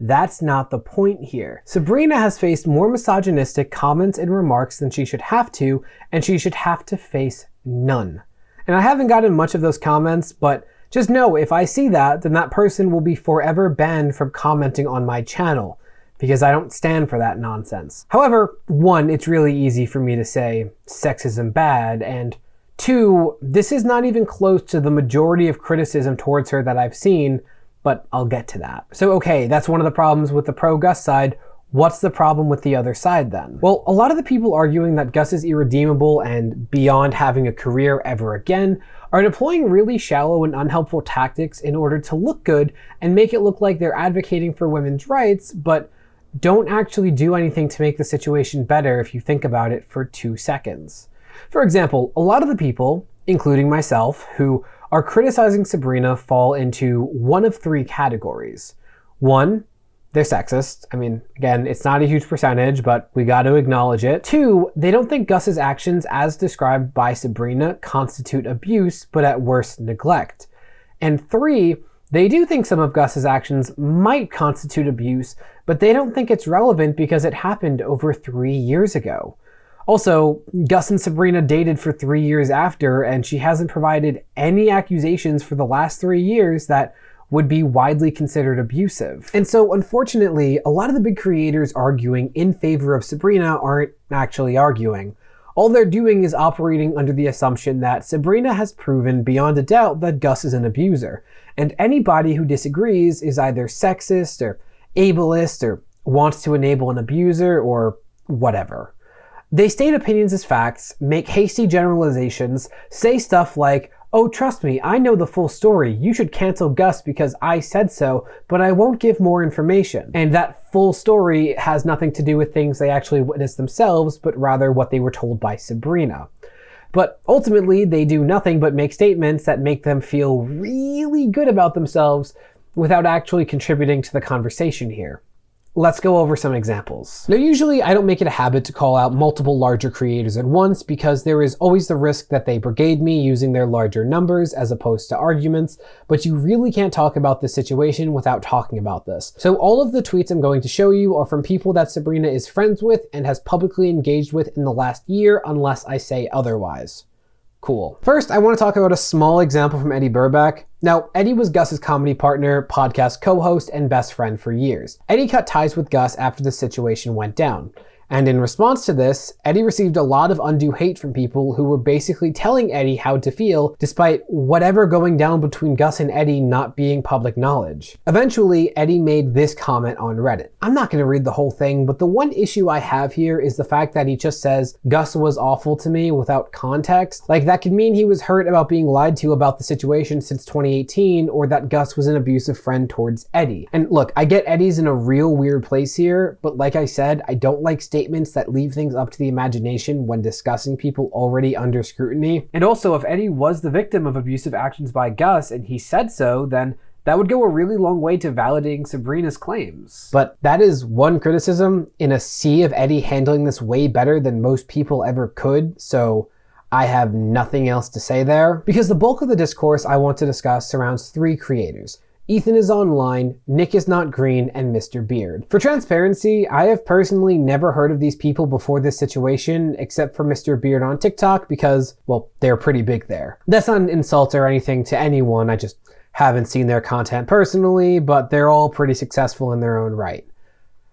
That's not the point here. Sabrina has faced more misogynistic comments and remarks than she should have to, and she should have to face none. And I haven't gotten much of those comments, but just know if I see that, then that person will be forever banned from commenting on my channel, because I don't stand for that nonsense. However, 1, it's really easy for me to say sexism bad, and 2, this is not even close to the majority of criticism towards her that I've seen, but I'll get to that. So okay, that's one of the problems with the pro-Gus side. What's the problem with the other side then? Well, a lot of the people arguing that Gus is irredeemable and beyond having a career ever again are deploying really shallow and unhelpful tactics in order to look good and make it look like they're advocating for women's rights, but don't actually do anything to make the situation better if you think about it for 2 seconds. For example, a lot of the people, including myself, who are criticizing Sabrina fall into one of 3 categories. 1, they're sexist. I mean, again, it's not a huge percentage, but we got to acknowledge it. 2, they don't think Gus's actions as described by Sabrina constitute abuse, but at worst neglect. And 3, they do think some of Gus's actions might constitute abuse, but they don't think it's relevant because it happened over 3 years ago. Also, Gus and Sabrina dated for 3 years after, and she hasn't provided any accusations for the last 3 years that would be widely considered abusive. And so, unfortunately, a lot of the big creators arguing in favor of Sabrina aren't actually arguing. All they're doing is operating under the assumption that Sabrina has proven beyond a doubt that Gus is an abuser, and anybody who disagrees is either sexist or ableist or wants to enable an abuser or whatever. They state opinions as facts, make hasty generalizations, say stuff like, "Oh, trust me, I know the full story. You should cancel Gus because I said so, but I won't give more information." And that full story has nothing to do with things they actually witnessed themselves, but rather what they were told by Sabrina. But ultimately, they do nothing but make statements that make them feel really good about themselves without actually contributing to the conversation here. let's go over some examples. Now, usually I don't make it a habit to call out multiple larger creators at once because there is always the risk that they brigade me using their larger numbers as opposed to arguments, but you really can't talk about this situation without talking about this. So all of the tweets I'm going to show you are from people that Sabrina is friends with and has publicly engaged with in the last year, unless I say otherwise. Cool. First, I want to talk about a small example from Eddy Burback. Now, Eddy was Gus's comedy partner, podcast co-host, and best friend for years. Eddy cut ties with Gus after the situation went down. And in response to this, Eddy received a lot of undue hate from people who were basically telling Eddy how to feel, despite whatever going down between Gus and Eddy not being public knowledge. Eventually, Eddy made this comment on Reddit. I'm not going to read the whole thing, but the one issue I have here is the fact that he just says, Gus was awful to me without context. Like, that could mean he was hurt about being lied to about the situation since 2018, or that Gus was an abusive friend towards Eddy. And look, I get Eddy's in a real weird place here, but like I said, I don't like statements that leave things up to the imagination when discussing people already under scrutiny. And also, if Eddy was the victim of abusive actions by Gus and he said so, then that would go a really long way to validating Sabrina's claims. But that is one criticism in a sea of Eddy handling this way better than most people ever could, so I have nothing else to say there. Because the bulk of the discourse I want to discuss surrounds three creators: Ethan is online, Nickisnotgreen, and Mr. Beard. For transparency, I have personally never heard of these people before this situation, except for Mr. Beard on TikTok because, well, they're pretty big there. That's not an insult or anything to anyone, I just haven't seen their content personally, but they're all pretty successful in their own right.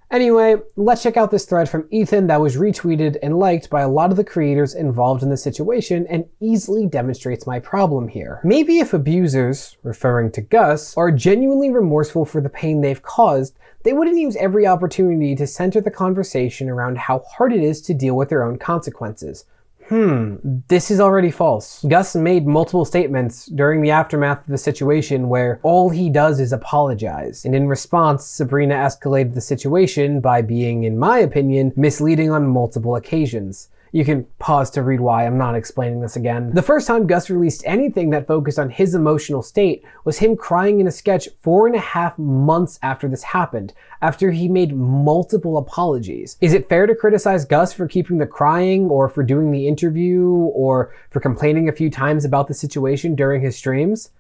Anyway, let's check out this thread from Ethan that was retweeted and liked by a lot of the creators involved in the situation and easily demonstrates my problem here. Maybe if abusers, referring to Gus, are genuinely remorseful for the pain they've caused, they wouldn't use every opportunity to center the conversation around how hard it is to deal with their own consequences. This is already false. Gus made multiple statements during the aftermath of the situation where all he does is apologize. And in response, Sabrina escalated the situation by being, in my opinion, misleading on multiple occasions. You can pause to read why I'm not explaining this again. The first time Gus released anything that focused on his emotional state was him crying in a sketch 4.5 months after this happened, after he made multiple apologies. Is it fair to criticize Gus for keeping the crying, or for doing the interview, or for complaining a few times about the situation during his streams?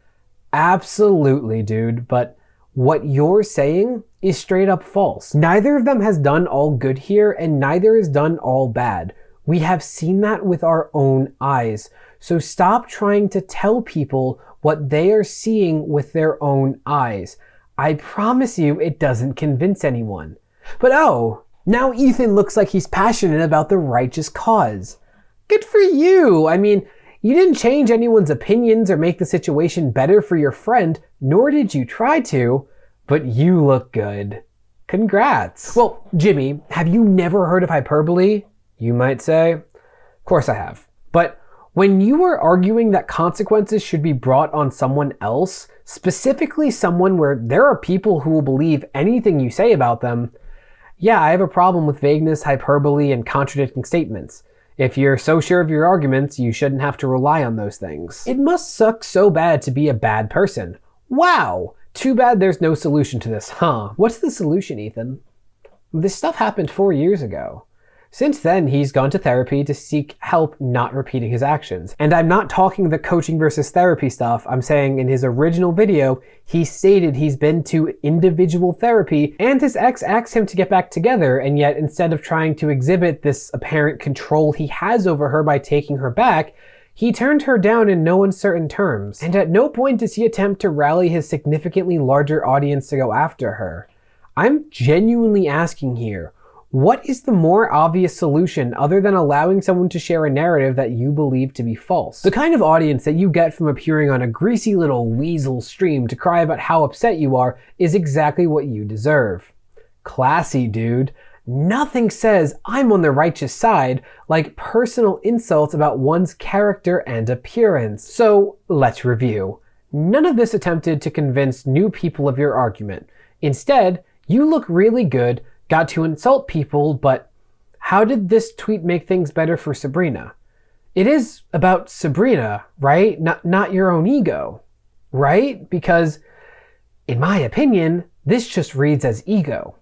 Absolutely, dude, but what you're saying is straight up false. Neither of them has done all good here, and neither has done all bad. We have seen that with our own eyes. So stop trying to tell people what they are seeing with their own eyes. I promise you it doesn't convince anyone. But oh, now Ethan looks like he's passionate about the righteous cause. Good for you. I mean, you didn't change anyone's opinions or make the situation better for your friend, nor did you try to, but you look good. Congrats. Well, Jimmy, have you never heard of hyperbole? You might say. Of course I have. But when you are arguing that consequences should be brought on someone else, specifically someone where there are people who will believe anything you say about them, yeah, I have a problem with vagueness, hyperbole, and contradicting statements. If you're so sure of your arguments, you shouldn't have to rely on those things. It must suck so bad to be a bad person. Wow! Too bad there's no solution to this, huh? What's the solution, Ethan? This stuff happened 4 years ago. Since then, he's gone to therapy to seek help not repeating his actions. And I'm not talking the coaching versus therapy stuff. I'm saying in his original video, he stated he's been to individual therapy and his ex asked him to get back together, and yet instead of trying to exhibit this apparent control he has over her by taking her back, he turned her down in no uncertain terms. And at no point does he attempt to rally his significantly larger audience to go after her. I'm genuinely asking here, what is the more obvious solution other than allowing someone to share a narrative that you believe to be false? The kind of audience that you get from appearing on a greasy little weasel stream to cry about how upset you are is exactly what you deserve. Classy, dude. Nothing says I'm on the righteous side like personal insults about one's character and appearance. So let's review. None of this attempted to convince new people of your argument. Instead, you look really good, got to insult people, but how did this tweet make things better for Sabrina? It is about Sabrina, right? Not your own ego, right? Because, in my opinion, this just reads as ego.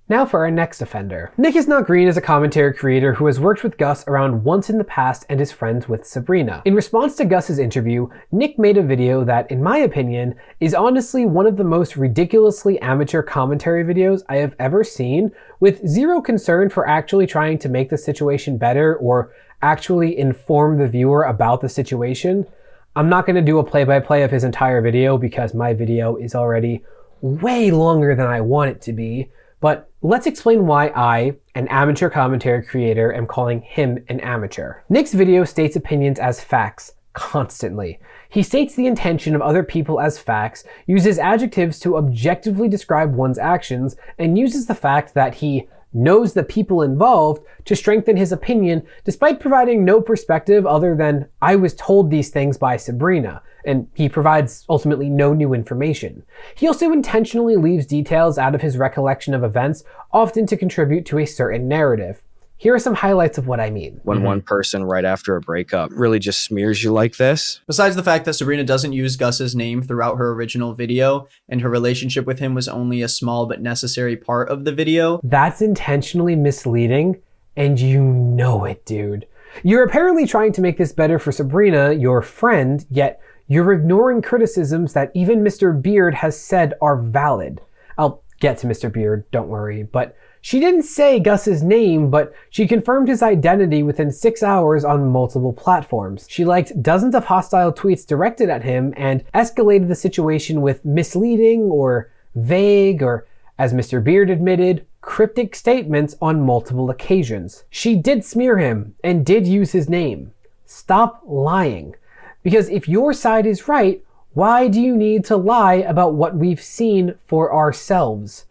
Now for our next offender. Nickisnotgreen is a commentary creator who has worked with Gus around once in the past and is friends with Sabrina. In response to Gus's interview, Nick made a video that, in my opinion, is honestly one of the most ridiculously amateur commentary videos I have ever seen, with zero concern for actually trying to make the situation better or actually inform the viewer about the situation. I'm not going to do a play-by-play of his entire video because my video is already way longer than I want it to be. But let's explain why I, an amateur commentary creator, am calling him an amateur. Nick's video states opinions as facts constantly. He states the intention of other people as facts, uses adjectives to objectively describe one's actions, and uses the fact that he knows the people involved to strengthen his opinion despite providing no perspective other than I was told these things by Sabrina, and he provides ultimately no new information. He also intentionally leaves details out of his recollection of events, often to contribute to a certain narrative. Here are some highlights of what I mean. When one person right after a breakup really just smears you like this. Besides the fact that Sabrina doesn't use Gus's name throughout her original video, and her relationship with him was only a small but necessary part of the video. That's intentionally misleading, and you know it, dude. You're apparently trying to make this better for Sabrina, your friend, yet you're ignoring criticisms that even Mr. Beard has said are valid. I'll get to Mr. Beard, don't worry, but she didn't say Gus's name, but she confirmed his identity within 6 hours on multiple platforms. She liked dozens of hostile tweets directed at him and escalated the situation with misleading or vague or, as Mr. Beard admitted, cryptic statements on multiple occasions. She did smear him and did use his name. Stop lying. Because if your side is right, why do you need to lie about what we've seen for ourselves?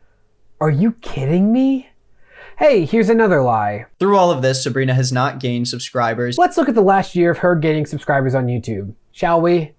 Are you kidding me? Hey, here's another lie. Through all of this, Sabrina has not gained subscribers. Let's look at the last year of her gaining subscribers on YouTube, shall we?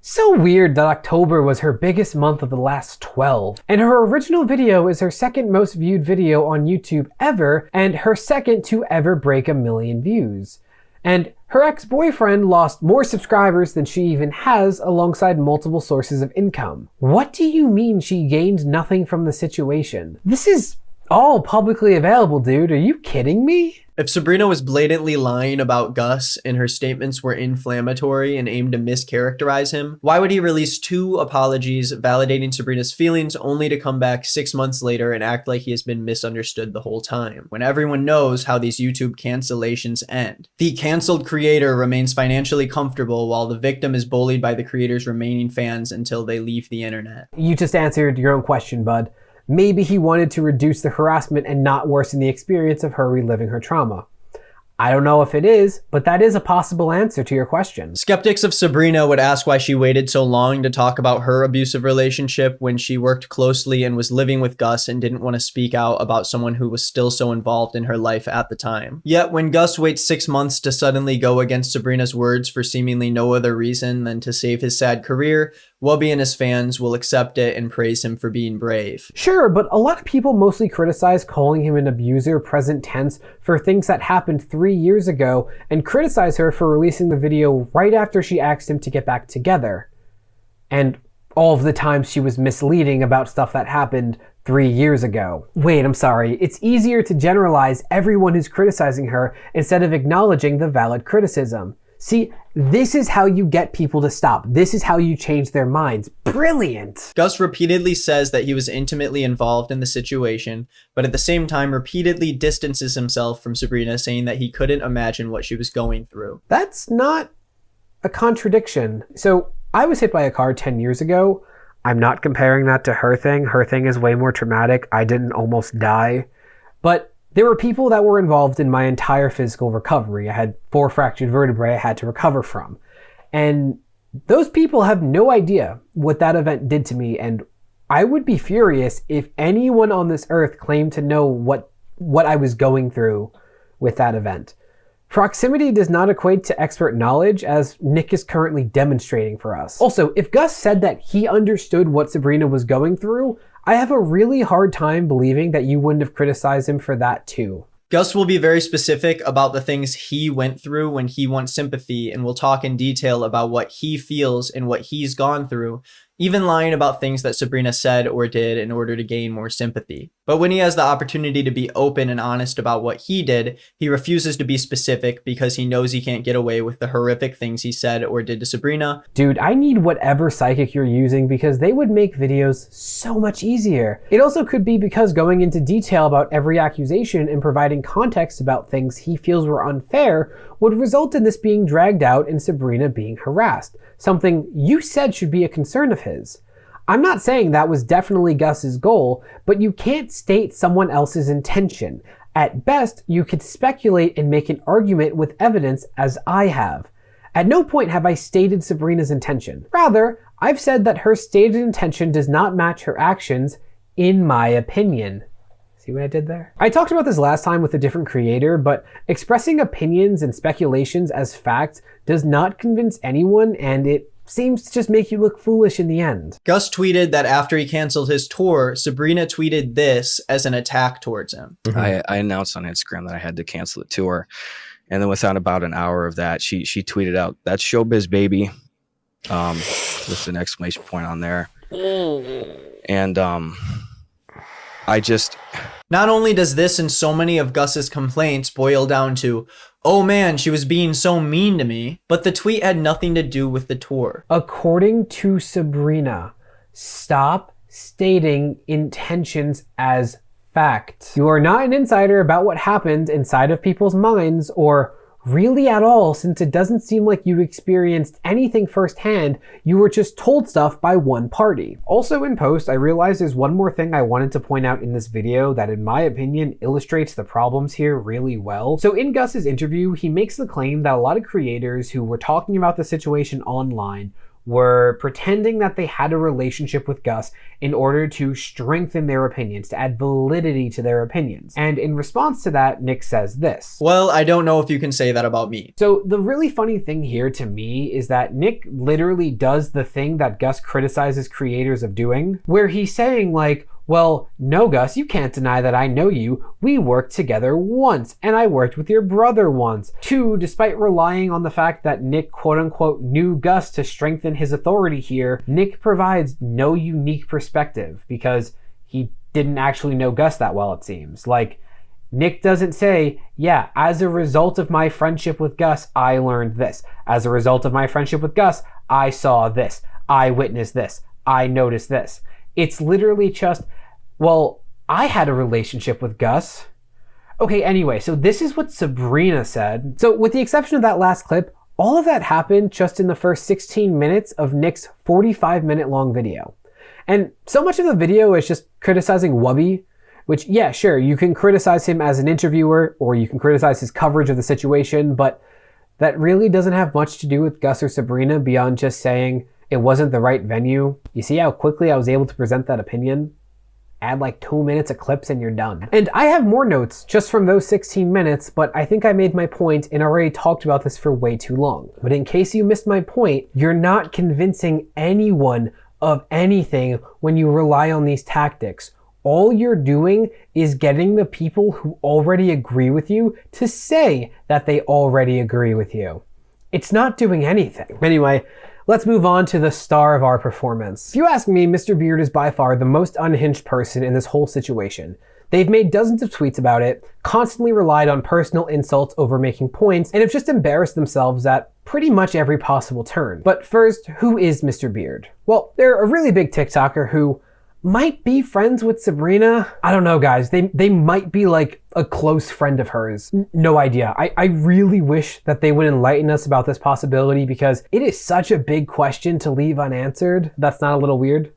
So weird that October was her biggest month of the last 12. And her original video is her second most viewed video on YouTube ever, and her second to ever break 1 million views. And her ex-boyfriend lost more subscribers than she even has alongside multiple sources of income. What do you mean she gained nothing from the situation? This is all publicly available, dude. Are you kidding me? If Sabrina was blatantly lying about Gus and her statements were inflammatory and aimed to mischaracterize him, why would he release 2 apologies validating Sabrina's feelings only to come back 6 months later and act like he has been misunderstood the whole time, when everyone knows how these YouTube cancellations end? The canceled creator remains financially comfortable while the victim is bullied by the creator's remaining fans until they leave the internet. You just answered your own question, bud. Maybe he wanted to reduce the harassment and not worsen the experience of her reliving her trauma. I don't know if it is, but that is a possible answer to your question. Skeptics of Sabrina would ask why she waited so long to talk about her abusive relationship when she worked closely and was living with Gus and didn't want to speak out about someone who was still so involved in her life at the time. Yet when Gus waits 6 months to suddenly go against Sabrina's words for seemingly no other reason than to save his sad career, Wubby and his fans will accept it and praise him for being brave. Sure, but a lot of people mostly criticize calling him an abuser present tense for things that happened 3 years ago and criticize her for releasing the video right after she asked him to get back together. And all of the times she was misleading about stuff that happened 3 years ago. Wait, I'm sorry. It's easier to generalize everyone who's criticizing her instead of acknowledging the valid criticism. See, this is how you get people to stop. This is how you change their minds. Brilliant! Gus repeatedly says that he was intimately involved in the situation, but at the same time repeatedly distances himself from Sabrina, saying that he couldn't imagine what she was going through. That's not a contradiction. So, I was hit by a car 10 years ago. I'm not comparing that to her thing. Her thing is way more traumatic. I didn't almost die. But there were people that were involved in my entire physical recovery. I had 4 fractured vertebrae I had to recover from. And those people have no idea what that event did to me, and I would be furious if anyone on this earth claimed to know what I was going through with that event. Proximity does not equate to expert knowledge, as Nick is currently demonstrating for us. Also, if Gus said that he understood what Sabrina was going through, I have a really hard time believing that you wouldn't have criticized him for that too. Gus will be very specific about the things he went through when he wants sympathy, and will talk in detail about what he feels and what he's gone through, even lying about things that Sabrina said or did in order to gain more sympathy. But when he has the opportunity to be open and honest about what he did, he refuses to be specific because he knows he can't get away with the horrific things he said or did to Sabrina. Dude, I need whatever psychic you're using because they would make videos so much easier. It also could be because going into detail about every accusation and providing context about things he feels were unfair would result in this being dragged out and Sabrina being harassed, something you said should be a concern of his. I'm not saying that was definitely Gus's goal, but you can't state someone else's intention. At best, you could speculate and make an argument with evidence, as I have. At no point have I stated Sabrina's intention. Rather, I've said that her stated intention does not match her actions, in my opinion. See what I did there? I talked about this last time with a different creator, but expressing opinions and speculations as facts does not convince anyone, and it seems to just make you look foolish in the end. Gus tweeted that after he canceled his tour, Sabrina tweeted this as an attack towards him. I announced on Instagram that I had to cancel the tour. And then within about an hour of that, she tweeted out, "That's showbiz, baby," with an exclamation point on there. And I just... Not only does this and so many of Gus's complaints boil down to, "Oh man, she was being so mean to me," but the tweet had nothing to do with the tour. According to Sabrina, stop stating intentions as fact. You are not an insider about what happened inside of people's minds, or really at all, since it doesn't seem like you experienced anything firsthand. You were just told stuff by one party. Also in post, I realized there's one more thing I wanted to point out in this video that in my opinion illustrates the problems here really well. So in Gus's interview, he makes the claim that a lot of creators who were talking about the situation online were pretending that they had a relationship with Gus in order to strengthen their opinions, to add validity to their opinions. And in response to that, Nick says this. Well, I don't know if you can say that about me. So the really funny thing here to me is that Nick literally does the thing that Gus criticizes creators of doing, where he's saying like, "Well, no, Gus, you can't deny that I know you. We worked together once, and I worked with your brother once." 2, despite relying on the fact that Nick quote-unquote knew Gus to strengthen his authority here, Nick provides no unique perspective because he didn't actually know Gus that well, it seems. Like, Nick doesn't say, "Yeah, as a result of my friendship with Gus, I learned this. As a result of my friendship with Gus, I saw this. I witnessed this. I noticed this." It's literally just, "Well, I had a relationship with Gus." Okay, anyway, so this is what Sabrina said. So with the exception of that last clip, all of that happened just in the first 16 minutes of Nick's 45-minute long video. And so much of the video is just criticizing Wubby, which, yeah, sure, you can criticize him as an interviewer or you can criticize his coverage of the situation, but that really doesn't have much to do with Gus or Sabrina beyond just saying it wasn't the right venue. You see how quickly I was able to present that opinion? Add like 2 minutes of clips and you're done. And I have more notes just from those 16 minutes, but I think I made my point and already talked about this for way too long. But in case you missed my point, you're not convincing anyone of anything when you rely on these tactics. All you're doing is getting the people who already agree with you to say that they already agree with you. It's not doing anything. Anyway, let's move on to the star of our performance. If you ask me, Mr. Beard is by far the most unhinged person in this whole situation. They've made dozens of tweets about it, constantly relied on personal insults over making points, and have just embarrassed themselves at pretty much every possible turn. But first, who is Mr. Beard? Well, they're a really big TikToker who might be friends with Sabrina. I don't know, guys. They might be like a close friend of hers. No idea. I really wish that they would enlighten us about this possibility because it is such a big question to leave unanswered. That's not a little weird?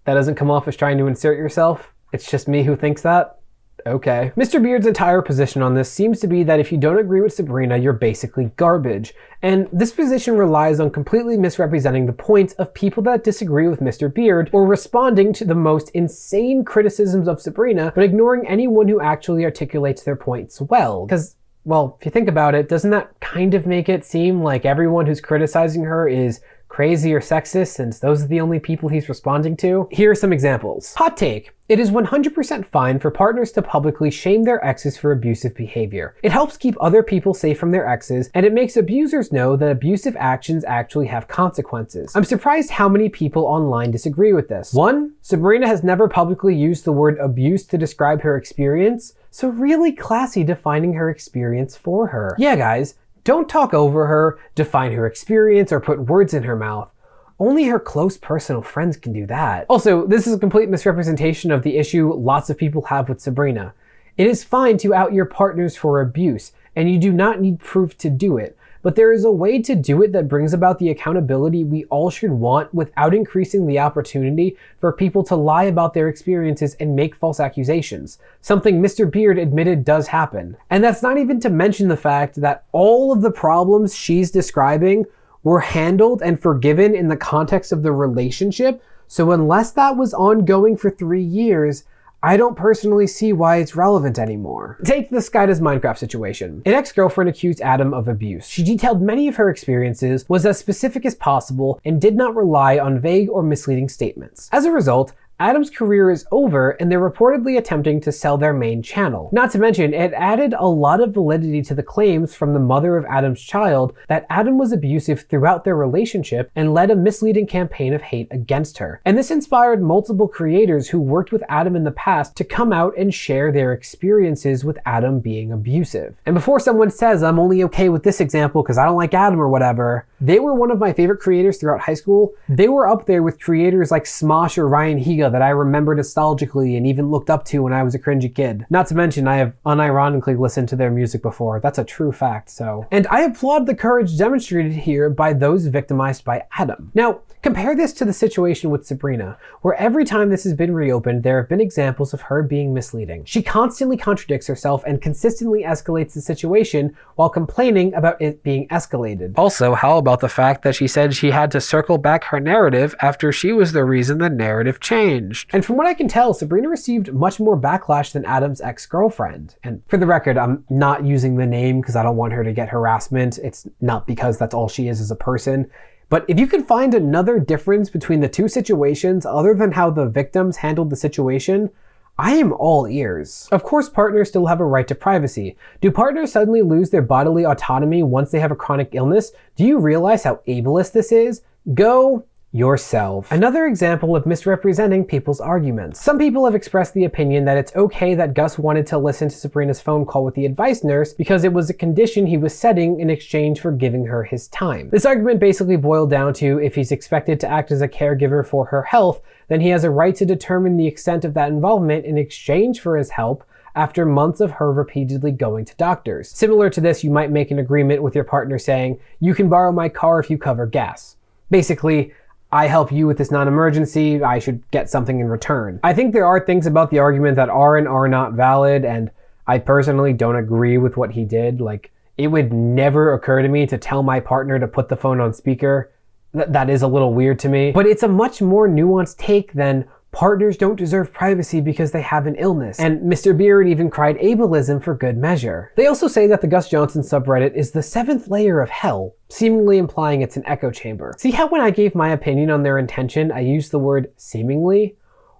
That doesn't come off as trying to insert yourself? It's just me who thinks that? Okay. Mr. Beard's entire position on this seems to be that if you don't agree with Sabrina, you're basically garbage. And this position relies on completely misrepresenting the points of people that disagree with Mr. Beard or responding to the most insane criticisms of Sabrina, but ignoring anyone who actually articulates their points well. Because, well, if you think about it, doesn't that kind of make it seem like everyone who's criticizing her is crazy or sexist since those are the only people he's responding to? Here are some examples. Hot take. It is 100% fine for partners to publicly shame their exes for abusive behavior. It helps keep other people safe from their exes, and it makes abusers know that abusive actions actually have consequences. I'm surprised how many people online disagree with this. 1. Sabrina has never publicly used the word abuse to describe her experience, so really classy defining her experience for her. Yeah guys, don't talk over her, define her experience, or put words in her mouth. Only her close personal friends can do that. Also, this is a complete misrepresentation of the issue lots of people have with Sabrina. It is fine to out your partners for abuse, and you do not need proof to do it. But there is a way to do it that brings about the accountability we all should want without increasing the opportunity for people to lie about their experiences and make false accusations. Something Mr. Beard admitted does happen. And that's not even to mention the fact that all of the problems she's describing were handled and forgiven in the context of the relationship. So unless that was ongoing for 3 years, I don't personally see why it's relevant anymore. Take the Skyda's Minecraft situation. An ex-girlfriend accused Adam of abuse. She detailed many of her experiences, was as specific as possible, and did not rely on vague or misleading statements. As a result, Adam's career is over, and they're reportedly attempting to sell their main channel. Not to mention, it added a lot of validity to the claims from the mother of Adam's child that Adam was abusive throughout their relationship and led a misleading campaign of hate against her. And this inspired multiple creators who worked with Adam in the past to come out and share their experiences with Adam being abusive. And before someone says I'm only okay with this example because I don't like Adam or whatever, they were one of my favorite creators throughout high school. They were up there with creators like Smosh or Ryan Higa that I remember nostalgically and even looked up to when I was a cringy kid. Not to mention, I have unironically listened to their music before. That's a true fact, so. And I applaud the courage demonstrated here by those victimized by Adam. Now, compare this to the situation with Sabrina, where every time this has been reopened, there have been examples of her being misleading. She constantly contradicts herself and consistently escalates the situation while complaining about it being escalated. Also, how about the fact that she said she had to circle back her narrative after she was the reason the narrative changed? And from what I can tell, Sabrina received much more backlash than Adam's ex-girlfriend. And for the record, I'm not using the name because I don't want her to get harassment. It's not because that's all she is as a person. But if you could find another difference between the two situations other than how the victims handled the situation, I am all ears. Of course, partners still have a right to privacy. Do partners suddenly lose their bodily autonomy once they have a chronic illness? Do you realize how ableist this is? Go yourself. Another example of misrepresenting people's arguments. Some people have expressed the opinion that it's okay that Gus wanted to listen to Sabrina's phone call with the advice nurse because it was a condition he was setting in exchange for giving her his time. This argument basically boiled down to if he's expected to act as a caregiver for her health, then he has a right to determine the extent of that involvement in exchange for his help after months of her repeatedly going to doctors. Similar to this, you might make an agreement with your partner saying, you can borrow my car if you cover gas. Basically, I help you with this non-emergency, I should get something in return. I think there are things about the argument that are and are not valid, and I personally don't agree with what he did. Like, it would never occur to me to tell my partner to put the phone on speaker. That is a little weird to me. But it's a much more nuanced take than partners don't deserve privacy because they have an illness. And Mr. Beard even cried ableism for good measure. They also say that the Gus Johnson subreddit is the 7th layer of hell, seemingly implying it's an echo chamber. See how when I gave my opinion on their intention, I used the word seemingly?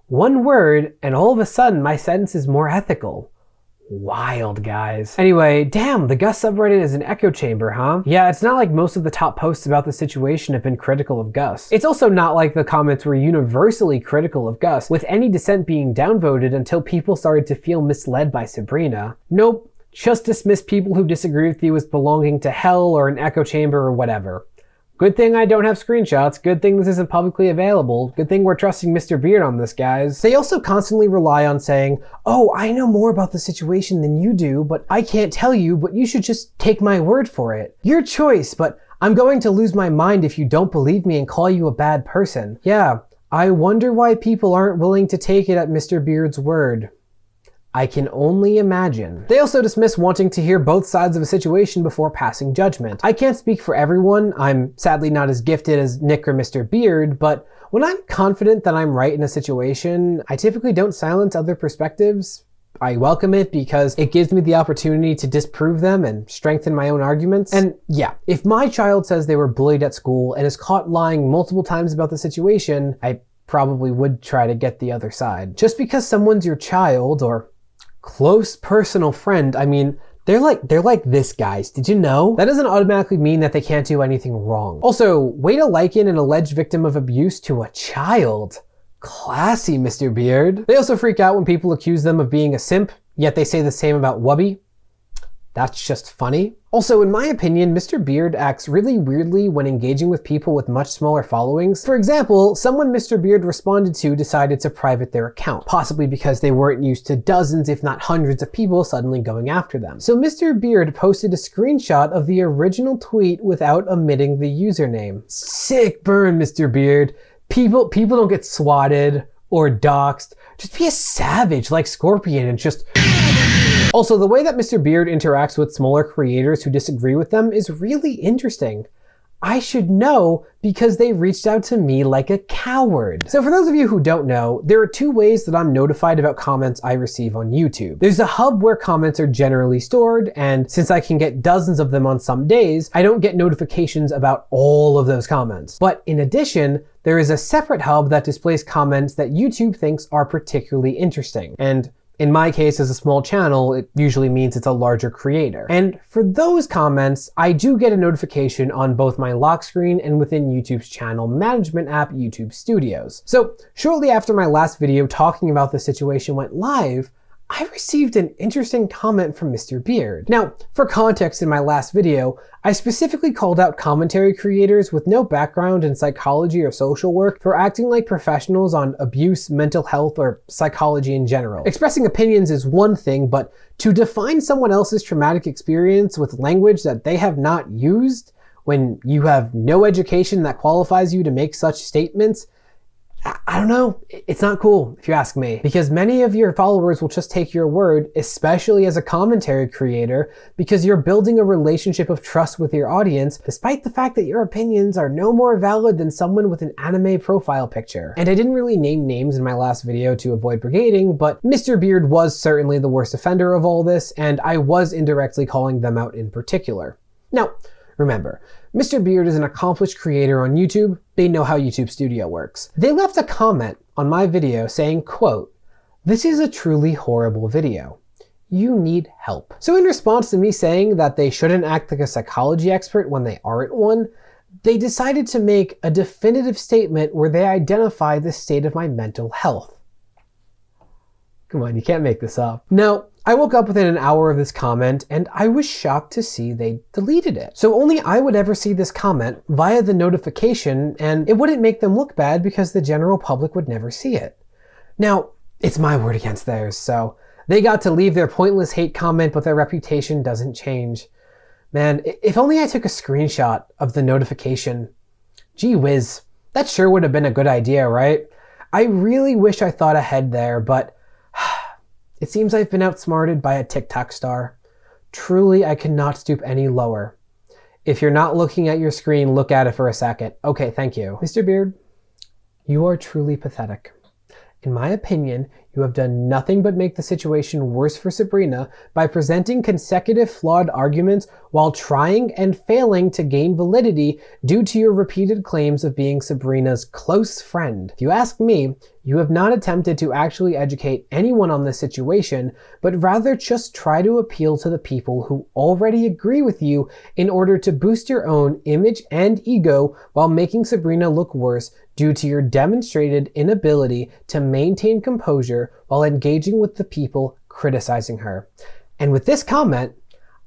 One word, and all of a sudden my sentence is more ethical. Wild, guys. Anyway, damn, the Gus subreddit is an echo chamber, huh? Yeah, it's not like most of the top posts about the situation have been critical of Gus. It's also not like the comments were universally critical of Gus, with any dissent being downvoted until people started to feel misled by Sabrina. Nope, just dismiss people who disagree with you as belonging to hell or an echo chamber or whatever. Good thing I don't have screenshots. Good thing this isn't publicly available. Good thing we're trusting Mr. Beard on this, guys. They also constantly rely on saying, oh, I know more about the situation than you do, but I can't tell you, but you should just take my word for it. Your choice, but I'm going to lose my mind if you don't believe me and call you a bad person. Yeah, I wonder why people aren't willing to take it at Mr. Beard's word. I can only imagine. They also dismiss wanting to hear both sides of a situation before passing judgment. I can't speak for everyone. I'm sadly not as gifted as Nick or Mr. Beard, but when I'm confident that I'm right in a situation, I typically don't silence other perspectives. I welcome it because it gives me the opportunity to disprove them and strengthen my own arguments. And yeah, if my child says they were bullied at school and is caught lying multiple times about the situation, I probably would try to get the other side. Just because someone's your child or close personal friend, I mean, they're like this, guys. Did you know? That doesn't automatically mean that they can't do anything wrong. Also, way to liken an alleged victim of abuse to a child. Classy, Mr. Beard. They also freak out when people accuse them of being a simp, yet they say the same about Wubby. That's just funny. Also, in my opinion, Mr. Beard acts really weirdly when engaging with people with much smaller followings. For example, someone Mr. Beard responded to decided to private their account, possibly because they weren't used to dozens, if not hundreds of people suddenly going after them. So Mr. Beard posted a screenshot of the original tweet without omitting the username. Sick burn, Mr. Beard. People don't get swatted or doxxed. Just be a savage like Scorpion and just... Also, the way that Mr. Beard interacts with smaller creators who disagree with them is really interesting. I should know because they reached out to me like a coward. So for those of you who don't know, there are two ways that I'm notified about comments I receive on YouTube. There's a hub where comments are generally stored, and since I can get dozens of them on some days, I don't get notifications about all of those comments. But in addition, there is a separate hub that displays comments that YouTube thinks are particularly interesting. And in my case, as a small channel, it usually means it's a larger creator. And for those comments, I do get a notification on both my lock screen and within YouTube's channel management app, YouTube Studios. So shortly after my last video talking about the situation went live, I received an interesting comment from Mr. Beard. Now, for context, in my last video, I specifically called out commentary creators with no background in psychology or social work for acting like professionals on abuse, mental health, or psychology in general. Expressing opinions is one thing, but to define someone else's traumatic experience with language that they have not used when you have no education that qualifies you to make such statements, I don't know, it's not cool if you ask me, because many of your followers will just take your word, especially as a commentary creator, because you're building a relationship of trust with your audience, despite the fact that your opinions are no more valid than someone with an anime profile picture. And I didn't really name names in my last video to avoid brigading, but Mr. Beard was certainly the worst offender of all this, and I was indirectly calling them out in particular. Now, remember, Mr. Beard is an accomplished creator on YouTube. They know how YouTube Studio works. They left a comment on my video saying, quote, "This is a truly horrible video. You need help." So in response to me saying that they shouldn't act like a psychology expert when they aren't one, they decided to make a definitive statement where they identify the state of my mental health. Come on, you can't make this up. Now, I woke up within an hour of this comment and I was shocked to see they deleted it. So only I would ever see this comment via the notification, and it wouldn't make them look bad because the general public would never see it. Now, it's my word against theirs, so they got to leave their pointless hate comment, but their reputation doesn't change. Man, if only I took a screenshot of the notification. Gee whiz, that sure would have been a good idea, right? I really wish I thought ahead there, but it seems I've been outsmarted by a TikTok star. Truly, I cannot stoop any lower. If you're not looking at your screen, look at it for a second. Okay, thank you. Mr. Beard, you are truly pathetic. In my opinion, you have done nothing but make the situation worse for Sabrina by presenting consecutive flawed arguments while trying and failing to gain validity due to your repeated claims of being Sabrina's close friend. If you ask me, you have not attempted to actually educate anyone on this situation, but rather just try to appeal to the people who already agree with you in order to boost your own image and ego while making Sabrina look worse due to your demonstrated inability to maintain composure while engaging with the people criticizing her. And with this comment,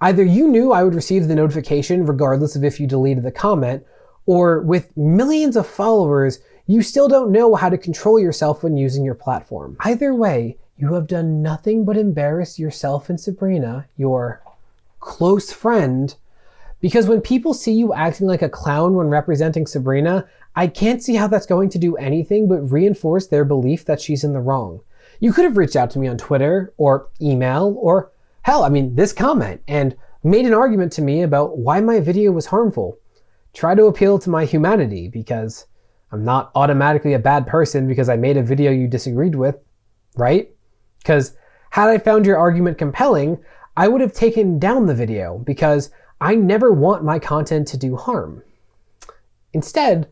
either you knew I would receive the notification regardless of if you deleted the comment, or with millions of followers, you still don't know how to control yourself when using your platform. Either way, you have done nothing but embarrass yourself and Sabrina, your close friend, because when people see you acting like a clown when representing Sabrina, I can't see how that's going to do anything but reinforce their belief that she's in the wrong. You could have reached out to me on Twitter or email or hell, this comment, and made an argument to me about why my video was harmful. Try to appeal to my humanity, because I'm not automatically a bad person because I made a video you disagreed with, right? Because had I found your argument compelling, I would have taken down the video because I never want my content to do harm. Instead,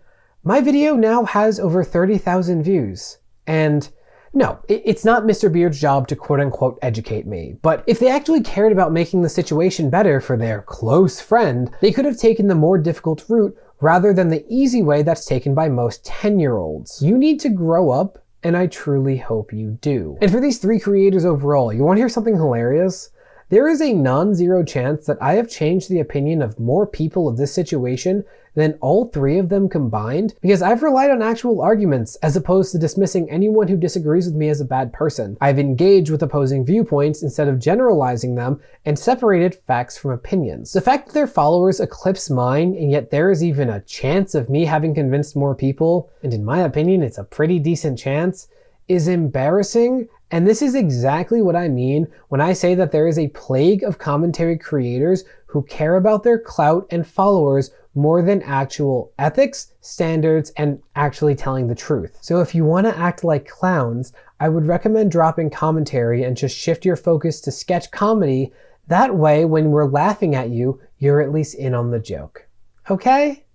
My video now has over 30,000 views. And no, it's not Mr. Beard's job to quote-unquote educate me, but if they actually cared about making the situation better for their close friend, they could have taken the more difficult route rather than the easy way that's taken by most 10-year-olds. You need to grow up, and I truly hope you do. And for these 3 creators overall, you want to hear something hilarious? There is a non-zero chance that I have changed the opinion of more people of this situation than all 3 of them combined, because I've relied on actual arguments as opposed to dismissing anyone who disagrees with me as a bad person. I've engaged with opposing viewpoints instead of generalizing them and separated facts from opinions. The fact that their followers eclipse mine, and yet there is even a chance of me having convinced more people, and in my opinion it's a pretty decent chance, is embarrassing. And this is exactly what I mean when I say that there is a plague of commentary creators who care about their clout and followers more than actual ethics, standards, and actually telling the truth. So if you want to act like clowns, I would recommend dropping commentary and just shift your focus to sketch comedy. That way, when we're laughing at you, you're at least in on the joke. Okay?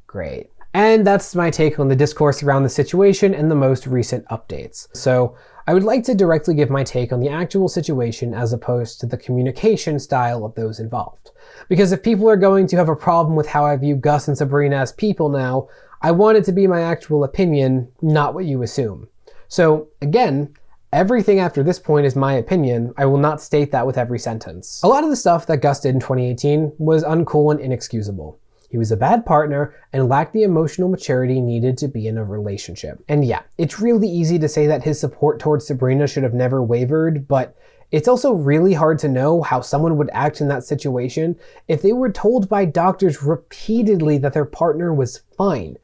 Great. And that's my take on the discourse around the situation and the most recent updates. So I would like to directly give my take on the actual situation as opposed to the communication style of those involved. Because if people are going to have a problem with how I view Gus and Sabrina as people now, I want it to be my actual opinion, not what you assume. So again, everything after this point is my opinion. I will not state that with every sentence. A lot of the stuff that Gus did in 2018 was uncool and inexcusable. He was a bad partner and lacked the emotional maturity needed to be in a relationship. And yeah, it's really easy to say that his support towards Sabrina should have never wavered, but it's also really hard to know how someone would act in that situation if they were told by doctors repeatedly that their partner was fine.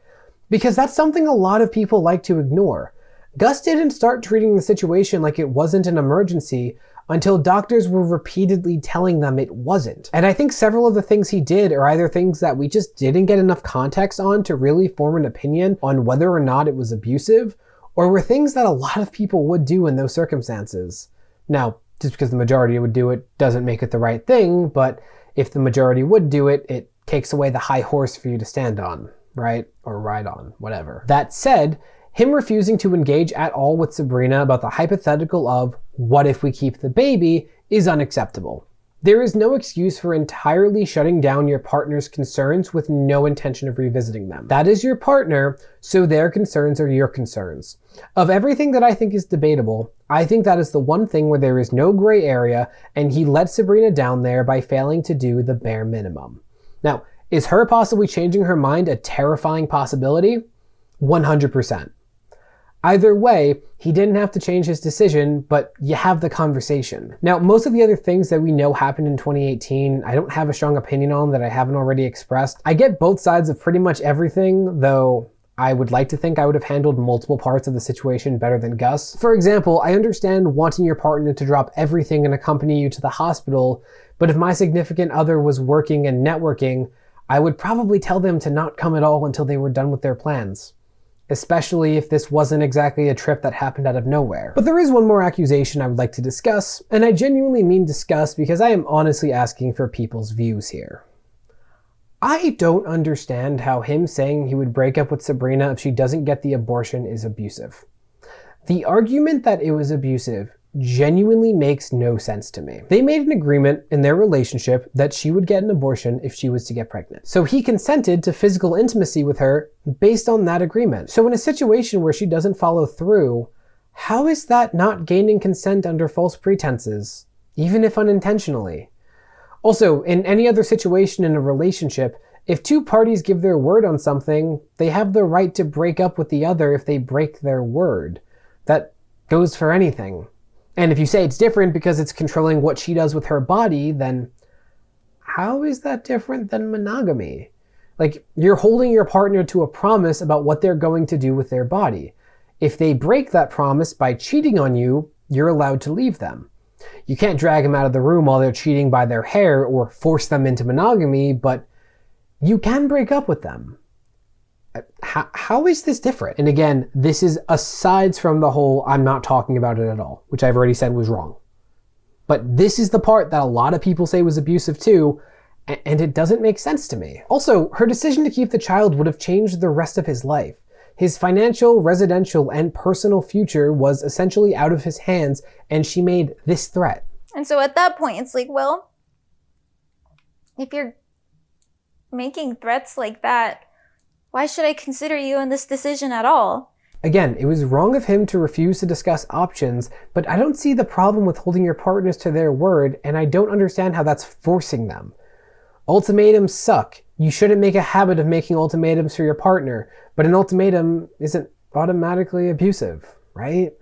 Because that's something a lot of people like to ignore. Gus didn't start treating the situation like it wasn't an emergency until doctors were repeatedly telling them it wasn't. And I think several of the things he did are either things that we just didn't get enough context on to really form an opinion on whether or not it was abusive, or were things that a lot of people would do in those circumstances. Now, just because the majority would do it doesn't make it the right thing, but if the majority would do it, it takes away the high horse for you to stand on, right? Or ride on, whatever. That said, him refusing to engage at all with Sabrina about the hypothetical of what if we keep the baby is unacceptable. There is no excuse for entirely shutting down your partner's concerns with no intention of revisiting them. That is your partner, so their concerns are your concerns. Of everything that I think is debatable, I think that is the one thing where there is no gray area, and he let Sabrina down there by failing to do the bare minimum. Now, is her possibly changing her mind a terrifying possibility? 100%. Either way, he didn't have to change his decision, but you have the conversation. Now, most of the other things that we know happened in 2018, I don't have a strong opinion on that I haven't already expressed. I get both sides of pretty much everything, though I would like to think I would have handled multiple parts of the situation better than Gus. For example, I understand wanting your partner to drop everything and accompany you to the hospital, but if my significant other was working and networking, I would probably tell them to not come at all until they were done with their plans. Especially if this wasn't exactly a trip that happened out of nowhere. But there is one more accusation I would like to discuss, and I genuinely mean discuss because I am honestly asking for people's views here. I don't understand how him saying he would break up with Sabrina if she doesn't get the abortion is abusive. The argument that it was abusive genuinely makes no sense to me. They made an agreement in their relationship that she would get an abortion if she was to get pregnant. So he consented to physical intimacy with her based on that agreement. So in a situation where she doesn't follow through, how is that not gaining consent under false pretenses, even if unintentionally? Also, in any other situation in a relationship, if two parties give their word on something, they have the right to break up with the other if they break their word. That goes for anything. And if you say it's different because it's controlling what she does with her body, then how is that different than monogamy? Like, you're holding your partner to a promise about what they're going to do with their body. If they break that promise by cheating on you, you're allowed to leave them. You can't drag them out of the room while they're cheating by their hair or force them into monogamy, but you can break up with them. How is this different? And again, this is aside from the whole I'm not talking about it at all, which I've already said was wrong. But this is the part that a lot of people say was abusive too, and it doesn't make sense to me. Also, her decision to keep the child would have changed the rest of his life. His financial, residential, and personal future was essentially out of his hands, and she made this threat. And so at that point, it's like, well, if you're making threats like that, why should I consider you in this decision at all? Again, it was wrong of him to refuse to discuss options, but I don't see the problem with holding your partners to their word, and I don't understand how that's forcing them. Ultimatums suck. You shouldn't make a habit of making ultimatums for your partner, but an ultimatum isn't automatically abusive, right?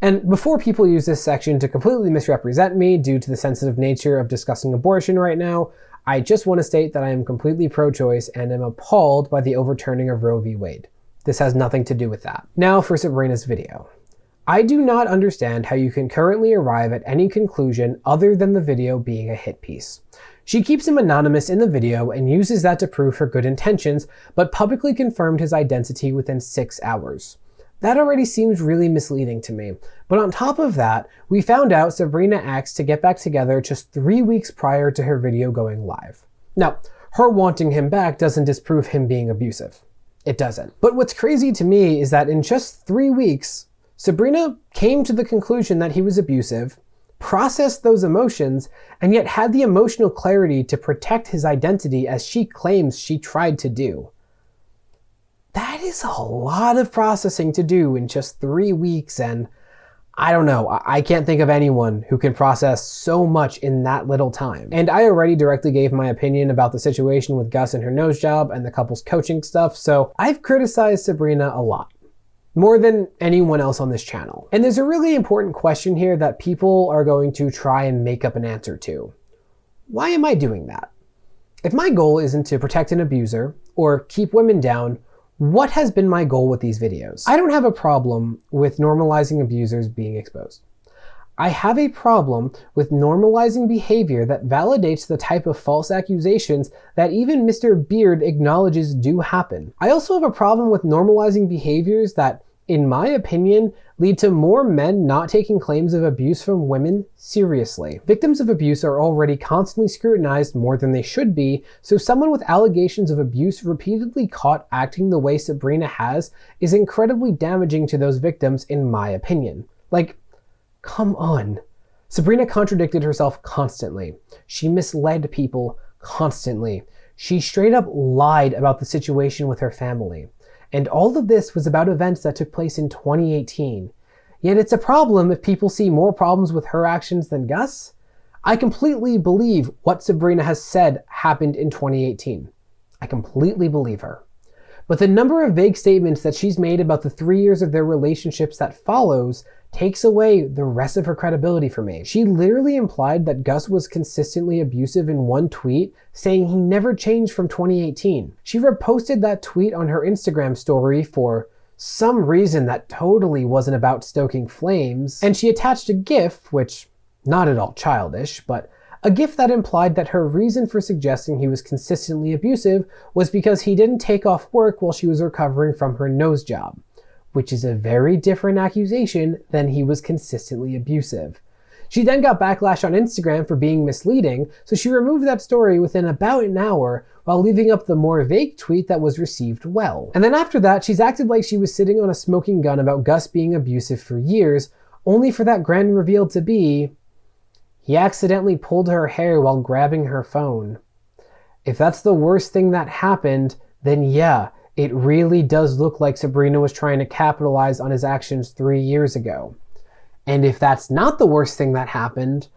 And before people use this section to completely misrepresent me due to the sensitive nature of discussing abortion right now, I just want to state that I am completely pro-choice and am appalled by the overturning of Roe v. Wade. This has nothing to do with that. Now for Sabrina's video. I do not understand how you can currently arrive at any conclusion other than the video being a hit piece. She keeps him anonymous in the video and uses that to prove her good intentions, but publicly confirmed his identity within 6 hours. That already seems really misleading to me. But on top of that, we found out Sabrina asked to get back together just 3 weeks prior to her video going live. Now, her wanting him back doesn't disprove him being abusive. It doesn't. But what's crazy to me is that in just 3 weeks, Sabrina came to the conclusion that he was abusive, processed those emotions, and yet had the emotional clarity to protect his identity as she claims she tried to do. That is a lot of processing to do in just 3 weeks, and I don't know, I can't think of anyone who can process so much in that little time. And I already directly gave my opinion about the situation with Gus and her nose job and the couple's coaching stuff, so I've criticized Sabrina a lot. More than anyone else on this channel. And there's a really important question here that people are going to try and make up an answer to. Why am I doing that? If my goal isn't to protect an abuser or keep women down, what has been my goal with these videos? I don't have a problem with normalizing abusers being exposed. I have a problem with normalizing behavior that validates the type of false accusations that even Mr. Beard acknowledges do happen. I also have a problem with normalizing behaviors that, in my opinion, lead to more men not taking claims of abuse from women seriously. Victims of abuse are already constantly scrutinized more than they should be, so someone with allegations of abuse repeatedly caught acting the way Sabrina has is incredibly damaging to those victims, in my opinion. Like, come on. Sabrina contradicted herself constantly. She misled people constantly. She straight up lied about the situation with her family. And all of this was about events that took place in 2018. Yet it's a problem if people see more problems with her actions than Gus. I completely believe what Sabrina has said happened in 2018. I completely believe her. But the number of vague statements that she's made about the 3 years of their relationships that follows takes away the rest of her credibility for me. She literally implied that Gus was consistently abusive in one tweet, saying he never changed from 2018. She reposted that tweet on her Instagram story for some reason that totally wasn't about stoking flames, and she attached a GIF, which, not at all childish, but a GIF that implied that her reason for suggesting he was consistently abusive was because he didn't take off work while she was recovering from her nose job, which is a very different accusation than he was consistently abusive. She then got backlash on Instagram for being misleading, so she removed that story within about an hour while leaving up the more vague tweet that was received well. And then after that, she's acted like she was sitting on a smoking gun about Gus being abusive for years, only for that grand reveal to be, he accidentally pulled her hair while grabbing her phone. If that's the worst thing that happened, then yeah, it really does look like Sabrina was trying to capitalize on his actions 3 years ago. And if that's not the worst thing that happened,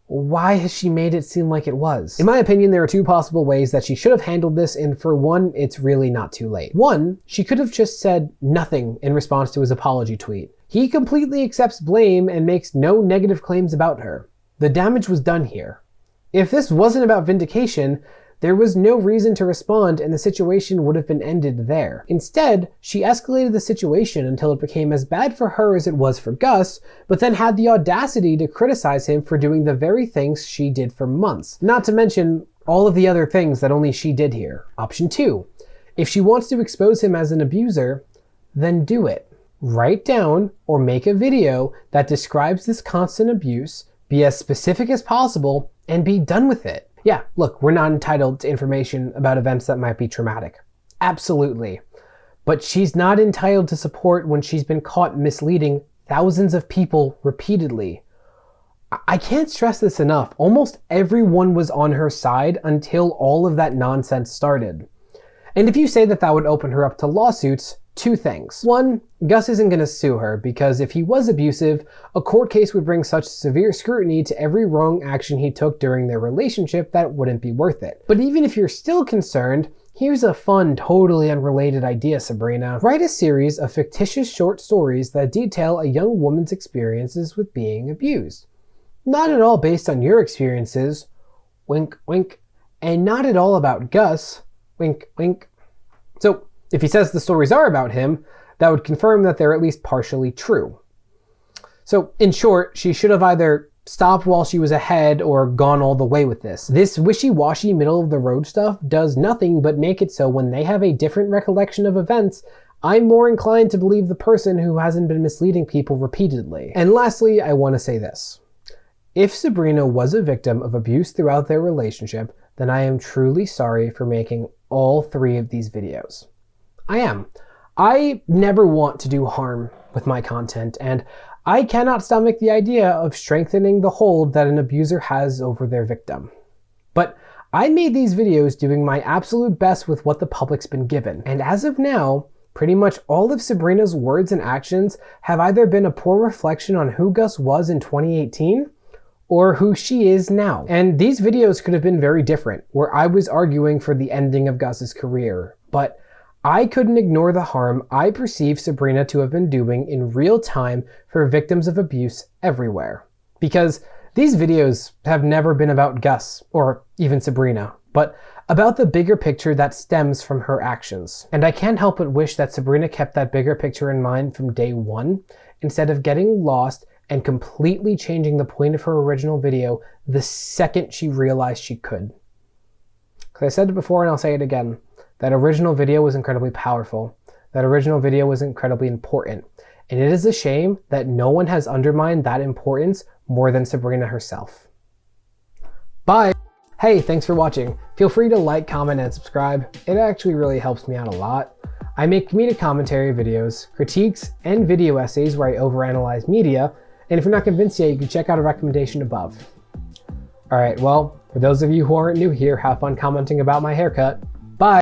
why has she made it seem like it was? In my opinion, there are two possible ways that she should have handled this, and for one, it's really not too late. One, she could have just said nothing in response to his apology tweet. He completely accepts blame and makes no negative claims about her. The damage was done here. If this wasn't about vindication, there was no reason to respond and the situation would have been ended there. Instead, she escalated the situation until it became as bad for her as it was for Gus, but then had the audacity to criticize him for doing the very things she did for months. Not to mention all of the other things that only she did here. Option 2. If she wants to expose him as an abuser, then do it. Write down or make a video that describes this constant abuse, be as specific as possible, and be done with it. Yeah, look, we're not entitled to information about events that might be traumatic. Absolutely. But she's not entitled to support when she's been caught misleading thousands of people repeatedly. I can't stress this enough. Almost everyone was on her side until all of that nonsense started. And if you say that that would open her up to lawsuits, two things. One, Gus isn't going to sue her because if he was abusive, a court case would bring such severe scrutiny to every wrong action he took during their relationship that it wouldn't be worth it. But even if you're still concerned, here's a fun, totally unrelated idea, Sabrina. Write a series of fictitious short stories that detail a young woman's experiences with being abused. Not at all based on your experiences, wink wink, and not at all about Gus, wink wink. So, if he says the stories are about him, that would confirm that they're at least partially true. So, in short, she should have either stopped while she was ahead or gone all the way with this. This wishy-washy middle-of-the-road stuff does nothing but make it so when they have a different recollection of events, I'm more inclined to believe the person who hasn't been misleading people repeatedly. And lastly, I want to say this. If Sabrina was a victim of abuse throughout their relationship, then I am truly sorry for making all 3 of these videos. I am. I never want to do harm with my content, and I cannot stomach the idea of strengthening the hold that an abuser has over their victim. But I made these videos doing my absolute best with what the public's been given, and as of now, pretty much all of Sabrina's words and actions have either been a poor reflection on who Gus was in 2018, or who she is now. And these videos could have been very different, where I was arguing for the ending of Gus's career, but I couldn't ignore the harm I perceive Sabrina to have been doing in real time for victims of abuse everywhere. Because these videos have never been about Gus, or even Sabrina, but about the bigger picture that stems from her actions. And I can't help but wish that Sabrina kept that bigger picture in mind from day one, instead of getting lost and completely changing the point of her original video the second she realized she could. Because I said it before and I'll say it again. That original video was incredibly powerful. That original video was incredibly important. And it is a shame that no one has undermined that importance more than Sabrina herself. Bye! Hey, thanks for watching. Feel free to like, comment, and subscribe. It actually really helps me out a lot. I make comedic commentary videos, critiques, and video essays where I overanalyze media, and if you're not convinced yet, you can check out a recommendation above. Alright, well, for those of you who aren't new here, have fun commenting about my haircut. Bye!